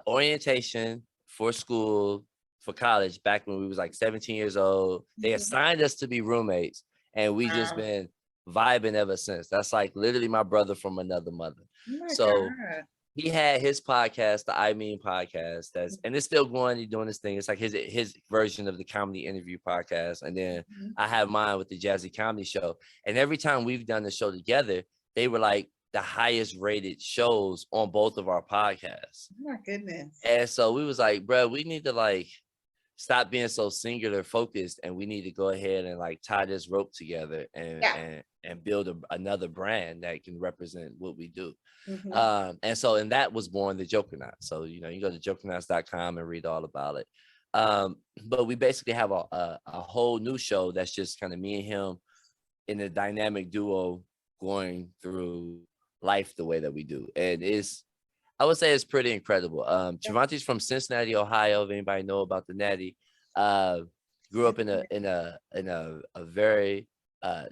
orientation for school, for college, back when we was like 17 years old. They assigned us to be roommates, and we just been vibing ever since. That's like literally my brother from another mother. So he had his podcast, the I Mean podcast, and it's still going. He's doing this thing. It's like his version of the comedy interview podcast. And then I have mine with the Jazzy Comedy Show. And every time we've done the show together, they were like the highest rated shows on both of our podcasts. Oh my goodness. And so we was like, bro, we need to like stop being so singular focused, and we need to go ahead and like tie this rope together and build another brand that can represent what we do. And that was born the Jokernaut. So, you know, you go to jokernauts.com and read all about it. But we basically have a whole new show that's just kind of me and him in a dynamic duo going through life the way that we do. And I would say it's pretty incredible. Trevante's from Cincinnati, Ohio. If anybody know about the Natty, grew up in a very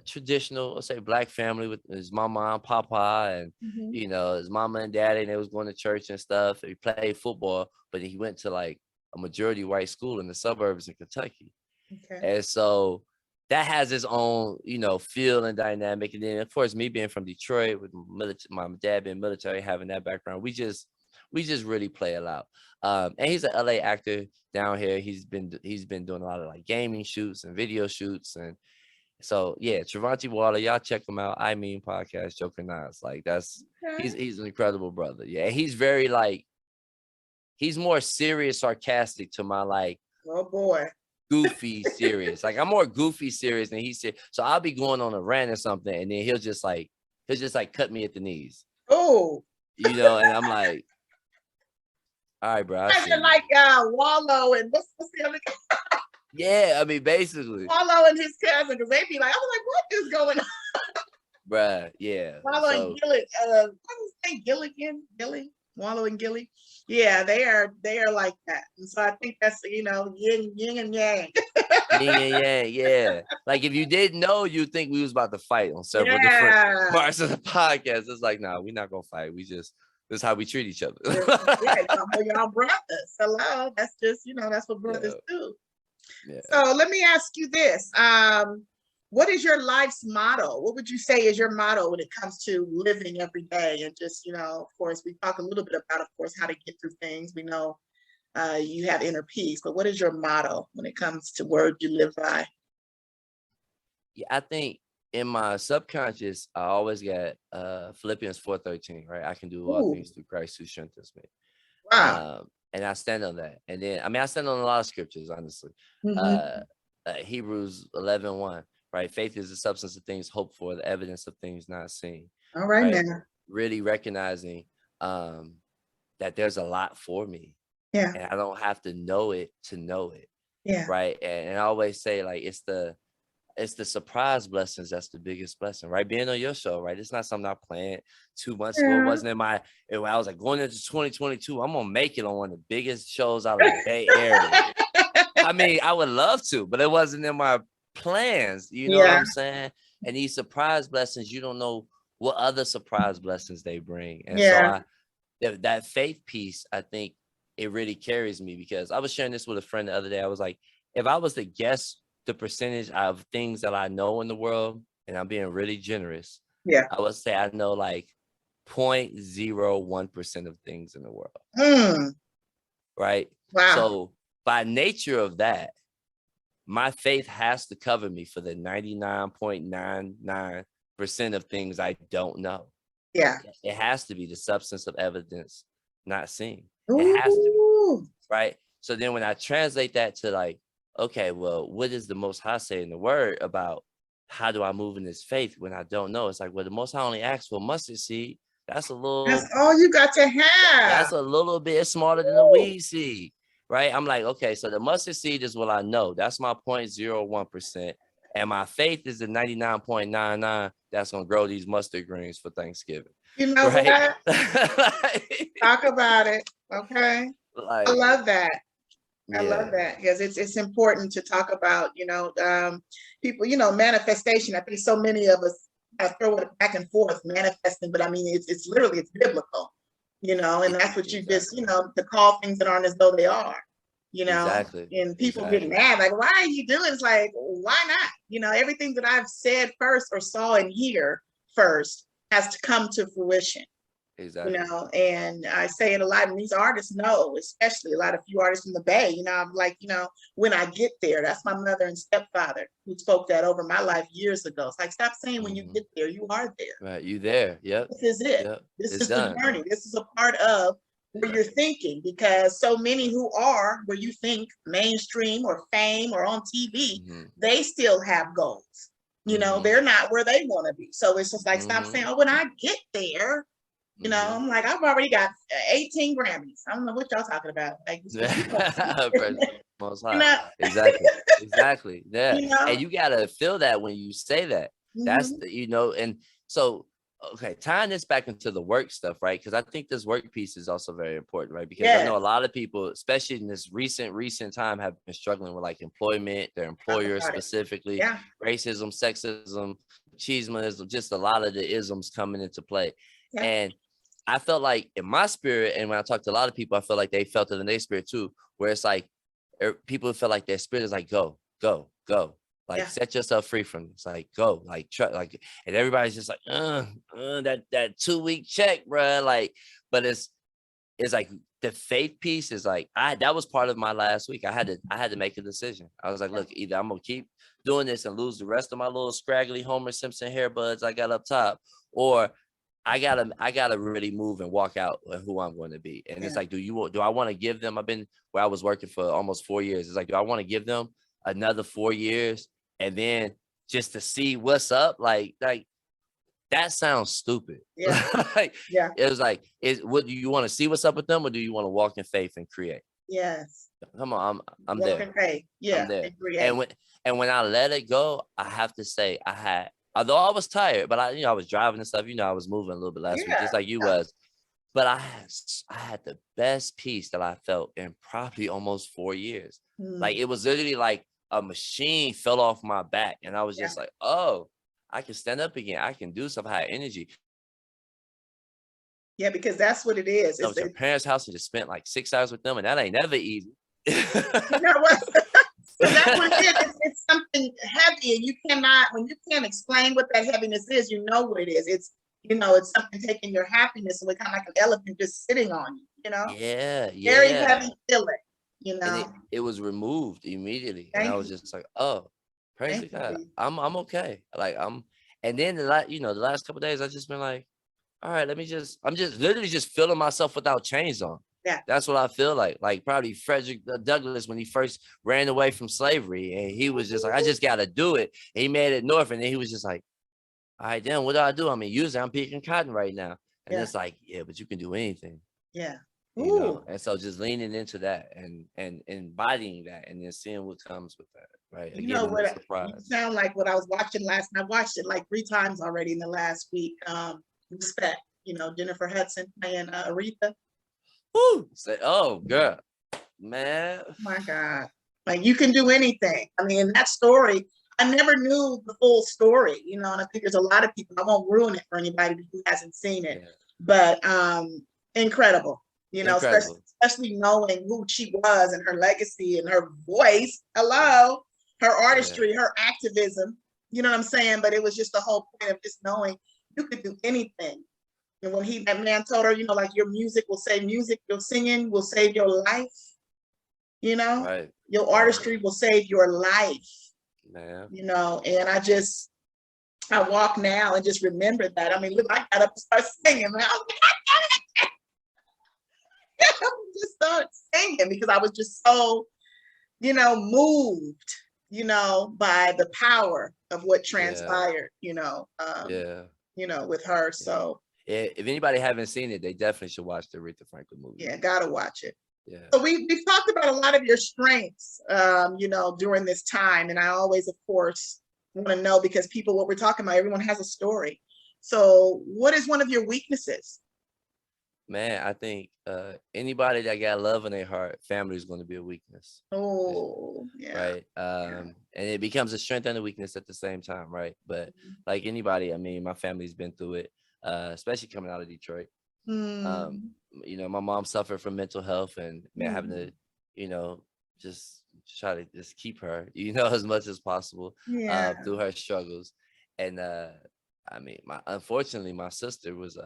traditional, let's say, Black family with his mama and papa, and you know, his mama and daddy, and they was going to church and stuff. He played football, but he went to like a majority white school in the suburbs in Kentucky. And so that has its own, you know, feel and dynamic. And then, of course, me being from Detroit with my dad being military, having that background, we we just really play it out. And he's an LA actor down here. He's been doing a lot of like gaming shoots and video shoots. And so yeah, Trevante Waller, y'all check him out. I Mean Podcast, Jokernaut. Like he's an incredible brother. Yeah. He's very like, he's more serious, sarcastic to my like, oh boy, goofy serious. Like I'm more goofy serious than he's serious. So I'll be going on a rant or something, and then he'll just like cut me at the knees. Oh, you know, and I'm like, all right, bro. I like Wallow and what's the other guy? Yeah, I mean, basically Wallow and his cousin, because they be like, I was like, what is going on? Bruh, yeah. Wallow and Gilly, what was his name? Gilly? Wallow and Gilly. Yeah, they are like that. And so I think that's, you know, yin and yang. Yin and yang, yeah. Like if you didn't know, you'd think we was about to fight on several different parts of the podcast. It's like, nah, we're not gonna fight. This is how we treat each other. Y'all brothers. Hello. That's just, you know, that's what brothers do. Yeah. So let me ask you this. What is your life's motto? What would you say is your motto when it comes to living every day? And just, you know, of course, we talk a little bit about, of course, how to get through things. We know you have inner peace, but what is your motto when it comes to words you live by? Yeah, I think in my subconscious, I always got Philippians 4:13, right? I can do all things through Christ who strengthens me. Wow. And I stand on that. And then, I mean, I stand on a lot of scriptures, honestly. Hebrews 11:1. Right, faith is the substance of things hoped for, the evidence of things not seen. All right, man. Really recognizing that there's a lot for me. Yeah. And I don't have to know it to know it. Yeah. Right. And I always say, like, it's the surprise blessings that's the biggest blessing, right? Being on your show, right? It's not something I planned 2 months ago. It wasn't in my, I was like, going into 2022, I'm gonna make it on one of the biggest shows out of the Bay Area. I mean, I would love to, but it wasn't in my plans, you know what I'm saying? And these surprise blessings, you don't know what other surprise blessings they bring. And so that faith piece, I think it really carries me, because I was sharing this with a friend the other day. I was like, if I was to guess the percentage of things that I know in the world, and I'm being really generous, I would say I know like 0.01% of things in the world. Right? Wow. So by nature of that, my faith has to cover me for the 99.99% of things I don't know. Yeah. It has to be the substance of evidence not seen. It has to be, right? So then when I translate that to like, okay, well, what does the Most High say in the word about how do I move in this faith when I don't know? It's like, well, the Most High only asks for mustard seed. That's all you got to have. That's a little bit smaller than a weed seed. Right? I'm like, okay, so the mustard seed is what I know. That's my 0.01%. And my faith is the 99.99 that's going to grow these mustard greens for Thanksgiving. You know what? Talk about it. Okay. I love that. I love that, because it's important to talk about, you know, people, you know, manifestation. I think so many of us throw it back and forth, manifesting, but I mean, it's literally, it's biblical. You know, and that's what you just, you know, to call things that aren't as though they are, you know, and people get mad, like, why are you doing? It's like, why not? You know, everything that I've said first or saw and hear first has to come to fruition. Exactly. You know, and I say it a lot, and these artists know, especially a lot of few artists in the Bay, you know, I'm like, you know, when I get there, that's my mother and stepfather who spoke that over my life years ago. It's like, stop saying when you get there, you are there. Right, you there. Yep. This is it. Yep. This is the journey. This is a part of where you're thinking, because so many who are where you think mainstream or fame or on TV, they still have goals. You know, they're not where they want to be. So it's just like, stop saying, oh, when I get there, you know, I'm like, I've already got 18 Grammys. I don't know what y'all talking about. Like, Most high. Exactly. Yeah. You know? And you gotta feel that when you say that. That's the, you know, and so okay, tying this back into the work stuff, right? Because I think this work piece is also very important, right? Because I know a lot of people, especially in this recent time, have been struggling with like employment, their employers specifically, racism, sexism, machismo, just a lot of the isms coming into play. And I felt like in my spirit, and when I talked to a lot of people, I felt like they felt it in their spirit too, where it's like people feel like their spirit is like, go, go, go. Like set yourself free from this. Like go, like try, like, and everybody's just like, that 2-week check, bro. Like, but it's it's like the faith piece is like, that was part of my last week. I had to make a decision. I was like, look, either I'm gonna keep doing this and lose the rest of my little scraggly Homer Simpson hair buds I got up top, or I gotta really move and walk out who I'm going to be. And it's like, do I want to give them? I've been where I was working for almost 4 years. It's like, do I want to give them another 4 years and then just to see what's up? Like that sounds stupid. Like, it was like, what do you want to see what's up with them, or do you want to walk in faith and create? Yes. Come on, I'm walk there. In faith. Yeah. I'm there. And when I let it go, I have to say although I was tired, but I was driving and stuff, I was moving a little bit last week, just like you was. But I had the best peace that I felt in probably almost 4 years. Like, it was literally like a machine fell off my back, and I was just like, oh, I can stand up again. I can do stuff. I had energy. Yeah, because that's what it is. I was at your parents' house and just spent like 6 hours with them, and that ain't never easy. You know what? So that's what it is. It's something heavy, and you cannot, when you can't explain what that heaviness is, you know what it is. It's something taking your happiness away, kind of like an elephant just sitting on you, Yeah. Very heavy feeling, And it was removed immediately. And I was just like, oh, praise God. I'm okay. Like, and then the last couple of days, I've just been like, all right, I'm just literally just feeling myself without chains on. Yeah. That's what I feel like. Like, probably Frederick Douglass when he first ran away from slavery, and he was just like, I just got to do it. And he made it north, and then he was just like, all right, then what do I do? I mean, usually I'm picking cotton right now. And it's like, yeah, but you can do anything. Yeah. And so just leaning into that and embodying that, and then seeing what comes with that, right? You know what? You sound like what I was watching last night. I watched it like 3 times already in the last week. Respect, Jennifer Hudson playing Aretha. Woo! Say, oh, girl, man. Oh my God. Like, you can do anything. I mean, that story, I never knew the full story, and I think there's a lot of people, I won't ruin it for anybody who hasn't seen it, but incredible, Incredible. Especially knowing who she was and her legacy and her voice, her artistry, her activism, you know what I'm saying? But it was just the whole point of just knowing you could do anything. And when that man told her, like, your music, your singing will save your life, Right. Your artistry will save your life. Man. And I walk now and just remember that. I mean, look, I got up and started singing, man. I was like, I just started singing because I was just so, moved, by the power of what transpired, with her. So if anybody haven't seen it, they definitely should watch the Aretha Franklin movie. Yeah, gotta watch it. Yeah. So we've talked about a lot of your strengths, during this time. And I always, of course, want to know, because what we're talking about, everyone has a story. So what is one of your weaknesses? Man, I think anybody that got love in their heart, family is going to be a weakness. Oh, yeah. Right. And it becomes a strength and a weakness at the same time, right? But like anybody, I mean, my family's been through it, especially coming out of Detroit. My mom suffered from mental health, and having to, just try to just keep her, as much as possible through her struggles. And I mean, unfortunately, my sister was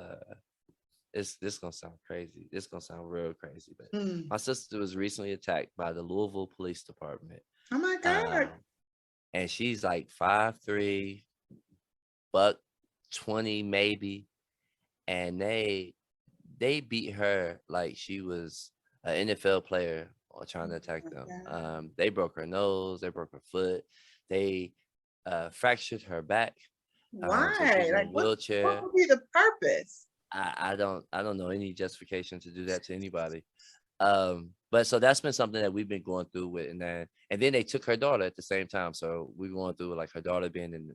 this gonna sound crazy. This gonna sound real crazy, but my sister was recently attacked by the Louisville Police Department. Oh my God. And she's like 5'3", $120 maybe, and they beat her like she was an NFL player or trying to attack them. They broke her nose, they broke her foot, they fractured her back. Why? So she's in like a wheelchair. What would be the purpose? I don't know any justification to do that to anybody. But so that's been something that we've been going through with, and then they took her daughter at the same time. So we're going through like her daughter being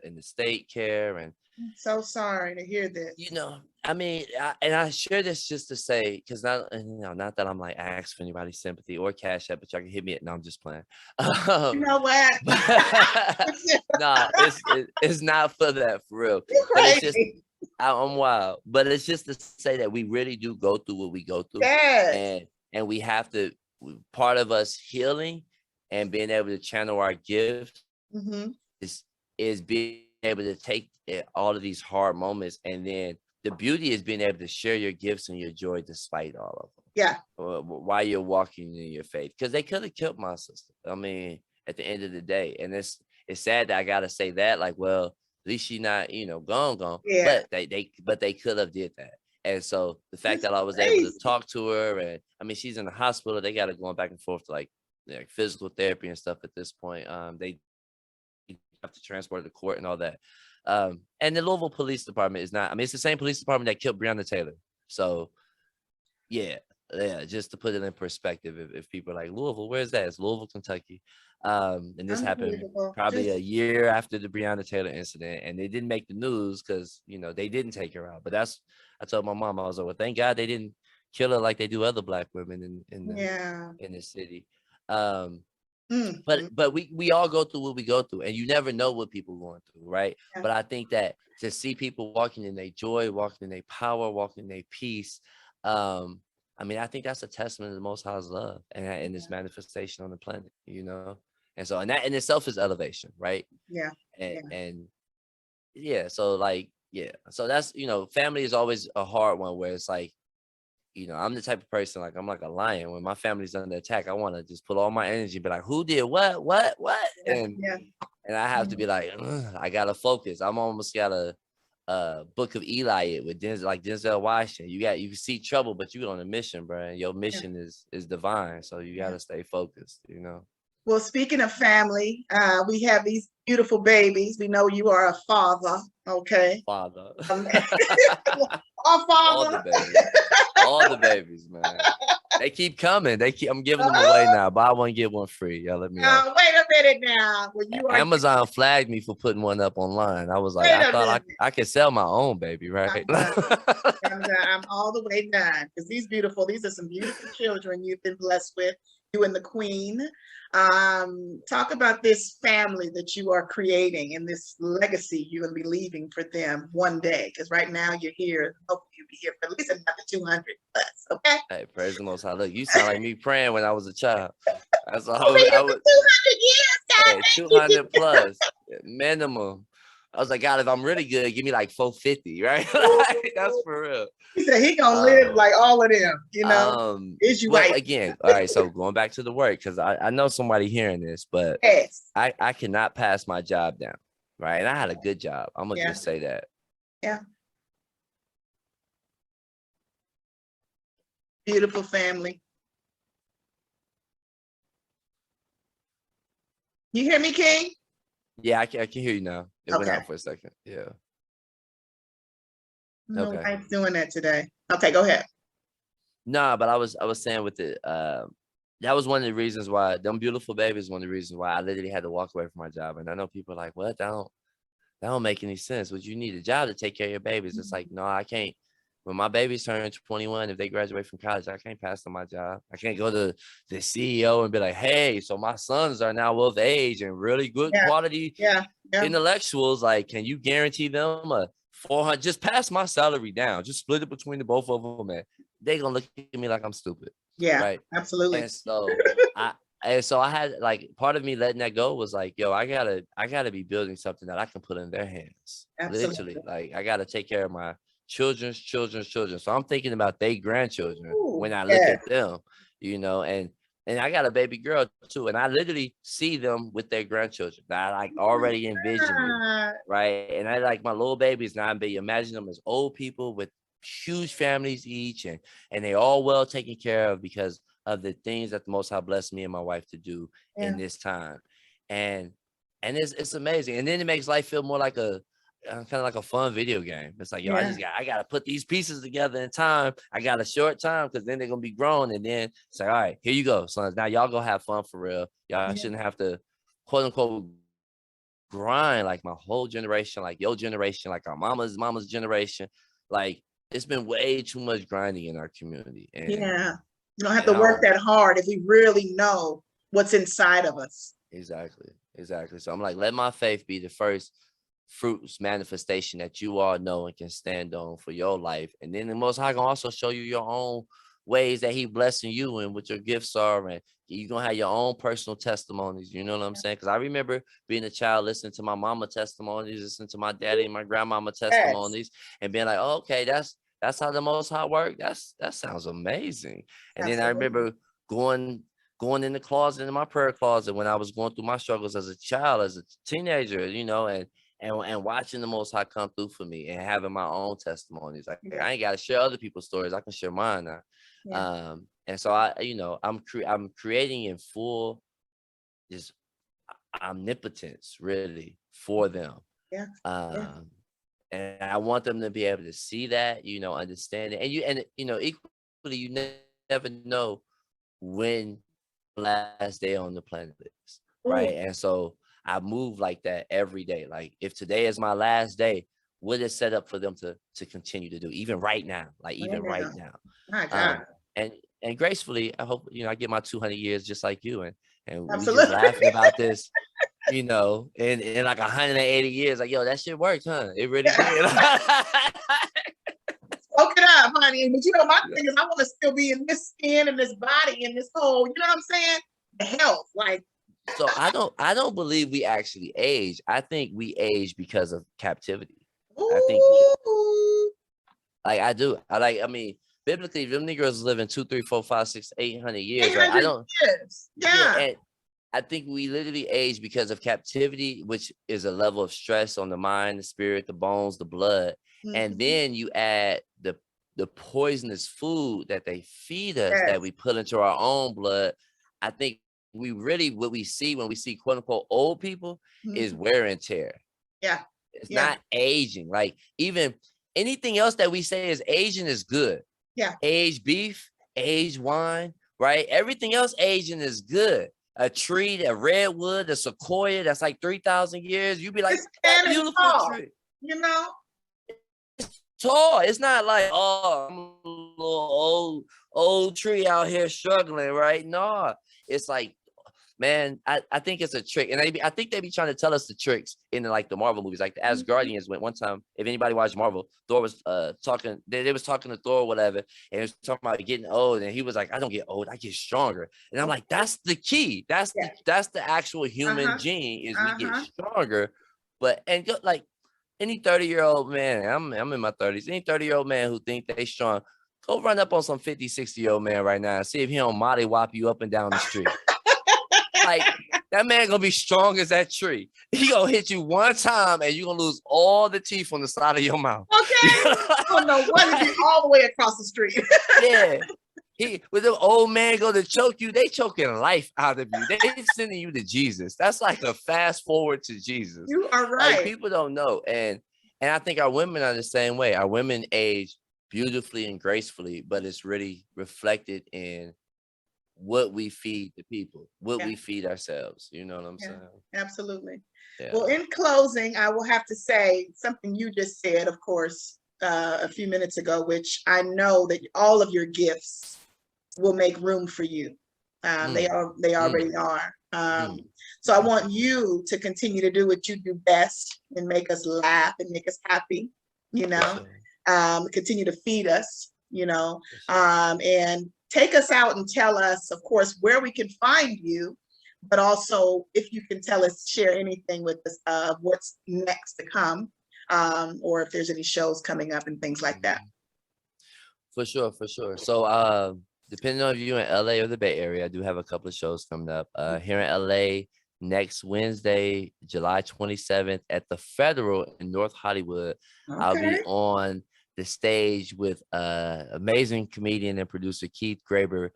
in the state care, and I'm so sorry to hear this. I mean, I share this just to say, because not that I'm like asking for anybody's sympathy or cash app, but y'all can hit me at. No, I'm just playing. You know what? Nah, it's not for that, for real. You're but it's crazy. just I'm wild. But it's just to say that we really do go through what we go through, and we have to. Part of us healing and being able to channel our gifts is being able to take all of these hard moments and then the beauty is being able to share your gifts and your joy despite all of them. Yeah. While you're walking in your faith, because they could have killed my sister. I mean, at the end of the day, and it's sad that I gotta say that. Like, well, at least she not, gone. Yeah. But they could have did that. And so the fact that I was crazy. able to talk to her, and I mean, she's in the hospital. They got her going back and forth to like physical therapy and stuff at this point. They have to transport her to court and all that. And the Louisville Police Department is not. I mean, it's the same police department that killed Breonna Taylor. So, yeah. Just to put it in perspective, if people are like, Louisville, where's that? It's Louisville, Kentucky. And this happened probably a year after the Breonna Taylor incident, and they didn't make the news because they didn't take her out. But I told my mom, I was like, well, thank God they didn't kill her like they do other Black women in the city. But we all go through what we go through, and you never know what people are going through, right? Yeah. But I think that to see people walking in their joy, walking in their power, walking in their peace, I mean, I think that's a testament to the Most High's love and this manifestation on the planet, And so, and that in itself is elevation, right? Yeah. And so like, so that's, family is always a hard one where it's like, I'm the type of person, like, I'm like a lion. When my family's under attack, I want to just put all my energy, be like, who did what? And I have to be like, I got to focus. I'm almost got a Book of Eli with Denzel Washington. You can see trouble, but you're on a mission, bro. And your mission is divine. So you got to stay focused, Well, speaking of family, we have these beautiful babies. We know you are a father, okay? Father. Our father. All the babies, man. They keep coming. I'm giving them away now. Buy one, get one free. Y'all let me know. Wait a minute now. Amazon flagged me for putting one up online. I was like, I thought I could sell my own baby, right? I'm all the way done. Because these are some beautiful children you've been blessed with, you and the Queen. Talk about this family that you are creating and this legacy you're going to be leaving for them one day. Because right now you're here. Hopefully you'll be here for at least another 200 plus. Okay. Hey, praise the Most High. Look, you sound like me praying when I was a child. That's all. 200 years, God. Hey, 200 plus minimum. I was like, God, if I'm really good, give me like 450, right? That's for real. He said he gonna live like all of them, Is you right? Again, all right, so going back to the work, because I know somebody hearing this, but I cannot pass my job down, right? And I had a good job. I'm gonna just say that. Yeah. Beautiful family. You hear me, King? Yeah, I can hear you now. It went out for a second. Yeah. No, I'm doing that today. Okay, go ahead. Nah, but I was saying with it, that was one of the reasons why them beautiful babies, one of the reasons why I literally had to walk away from my job. And I know people are like, what? That don't make any sense. Would you need a job to take care of your babies? It's like, no, I can't. When my babies turn 21, if they graduate from college, I can't pass them my job. I can't go to the CEO and be like, hey, so my sons are now of age and really good quality intellectuals. Like, can you guarantee them a 400? Just pass my salary down. Just split it between the both of them, and they gonna look at me like I'm stupid. Yeah, right. Absolutely. And so I had like part of me letting that go was like, yo, I gotta be building something that I can put in their hands. Absolutely. Literally, like I gotta take care of my children's children. So I'm thinking about their grandchildren when I look at them, and I got a baby girl too, and I literally see them with their grandchildren. I like already envision it, right? And I like my little babies now. Imagine them as old people with huge families each, and they all well taken care of because of the things that the Most High blessed me and my wife to do in this time, and it's amazing. And then it makes life feel more like a kind of like a fun video game. It's like, yo, I gotta put these pieces together in time. I got a short time because then they're gonna be grown, and then it's like, all right, here you go, sons. Now y'all go have fun for real. Y'all shouldn't have to quote unquote grind like my whole generation, like your generation, like our mama's generation. Like it's been way too much grinding in our community. And you don't have to work that hard if we really know what's inside of us. Exactly. So I'm like, let my faith be the first fruits manifestation that you all know and can stand on for your life, and then the Most High can also show you your own ways that he blessing you and what your gifts are, and you're gonna have your own personal testimonies. You know what I'm saying? Because I remember being a child, listening to my mama testimonies, listening to my daddy and my grandmama testimonies, and being like, oh, okay, that's how the Most High work. That sounds amazing. And then I remember going in the closet, in my prayer closet, when I was going through my struggles as a child, as a teenager, you know, and watching the Most High come through for me and having my own testimonies. Like, I ain't got to share other people's stories. I can share mine now. And so I'm creating in full this omnipotence really for them. And I want them to be able to see that, you know, understand it. And equally, you never know when the last day on the planet is, right? And so I move like that every day. Like, if today is my last day, what is set up for them to continue to do, even right now, like even right now. My God. And gracefully, I hope, you know, I get my 200 years just like you, and we just laughing about this, you know, in like 180 years, like, yo, that shit worked, huh? It really did. Spoke it up, honey. But you know, my thing is, I want to still be in this skin and this body and this whole, you know what I'm saying? The health, like. So I don't believe we actually age. I think we age because of captivity. Ooh. I think, like, I do. I mean, biblically, them Negroes living 200, 300, 400, 500, 600, 800 years, right? And I think we literally age because of captivity, which is a level of stress on the mind, the spirit, the bones, the blood. And then you add the poisonous food that they feed us, that we put into our own blood. I think we really, what we see when we see quote unquote old people is wear and tear. It's not aging. Like, even anything else that we say is aging is good. Aged beef, aged wine, right? Everything else aging is good. A tree, a redwood, a sequoia that's like 3,000 years, you'd be like, that beautiful tree. You know? It's tall. It's not like, oh, I'm a little old tree out here struggling, right? No, it's like, man, I think it's a trick. And I think they be trying to tell us the tricks in like the Marvel movies. Like the Asgardians went one time, if anybody watched Marvel, Thor was talking, they was talking to Thor or whatever, and he was talking about getting old, and he was like, I don't get old, I get stronger. And I'm like, that's the key. That's the actual human gene, is we get stronger. But like any 30-year-old man, I'm in my 30s, any 30-year-old man who think they strong, go run up on some 50, 60-year-old man right now and see if he don't mollywop you up and down the street. Like, that man gonna be strong as that tree. He gonna hit you one time and you gonna lose all the teeth on the side of your mouth. Okay. I don't know what to be all the way across the street. With the old man go to choke you, they choking life out of you. They sending you to Jesus. That's like a fast forward to Jesus. You are right. Like, people don't know. And I think our women are the same way. Our women age beautifully and gracefully, but it's really reflected in what we feed the people, what we feed ourselves. You know what I'm saying? Absolutely. Well, in closing, I will have to say something you just said, of course, a few minutes ago, which I know that all of your gifts will make room for you. They already are. So I want you to continue to do what you do best and make us laugh and make us happy, you know, continue to feed us, you know, and take us out and tell us, of course, where we can find you, but also if you can tell us, share anything with us of what's next to come, or if there's any shows coming up and things like that. For sure. So depending on if you're in LA or the Bay Area, I do have a couple of shows coming up. Here in LA, next Wednesday, July 27th at the Federal in North Hollywood. I'll be on the stage with amazing comedian and producer Keith Graber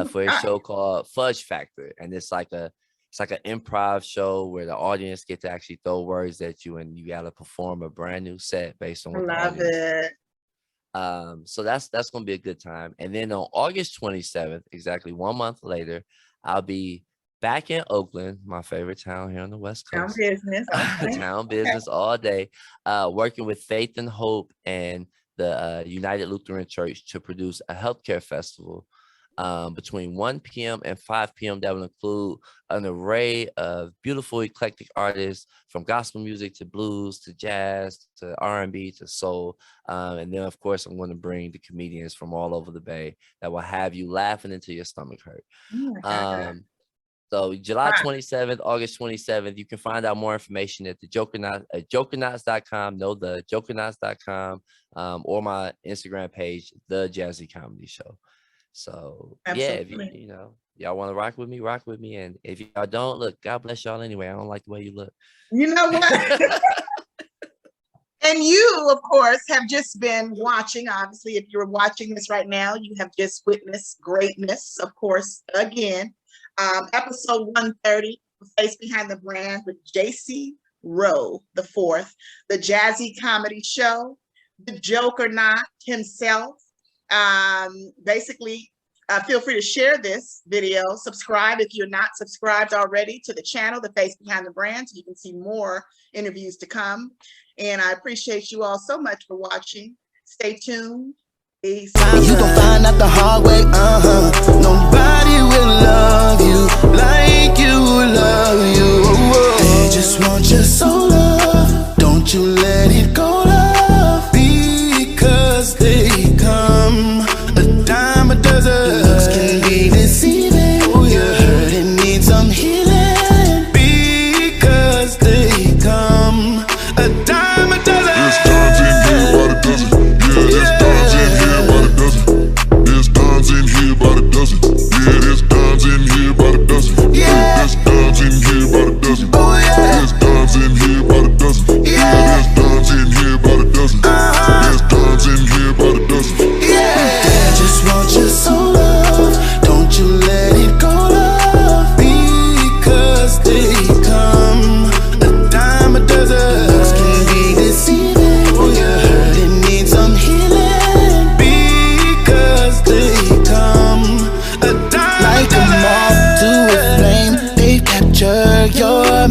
for a show called Fudge Factor. And it's like an improv show where the audience get to actually throw words at you, and you got to perform a brand new set based on what the audience. So that's gonna be a good time. And then on August 27th, exactly 1 month later, I'll be back in Oakland, my favorite town here on the West Coast. Town business all day, working with Faith and Hope and the United Lutheran Church to produce a healthcare festival between 1 p.m. and 5 p.m. That will include an array of beautiful, eclectic artists from gospel music to blues to jazz to R&B to soul. And then, of course, I'm going to bring the comedians from all over the Bay that will have you laughing until your stomach hurt. So July 27th, August 27th, you can find out more information at the Jokernaut at Jokernauts.com, Jokernauts.com, or my Instagram page, The Jazzy Comedy Show. So Absolutely. yeah, if you know, y'all want to rock with me. And if y'all don't, look, God bless y'all anyway. I don't like the way you look. You know what? And you, of course, have just been watching. Obviously, if you're watching this right now, you have just witnessed greatness, of course, again. Episode 130, Face Behind the Brand with Jacie Rowe, the fourth, the Jazzy Comedy Show, the Jokernaut himself. Basically, feel free to share this video. Subscribe if you're not subscribed already to the channel, The Face Behind the Brand, so you can see more interviews to come. And I appreciate you all so much for watching. Stay tuned. Peace. You gon' find out the hard way, nobody will love you like you love you. They just want your soul.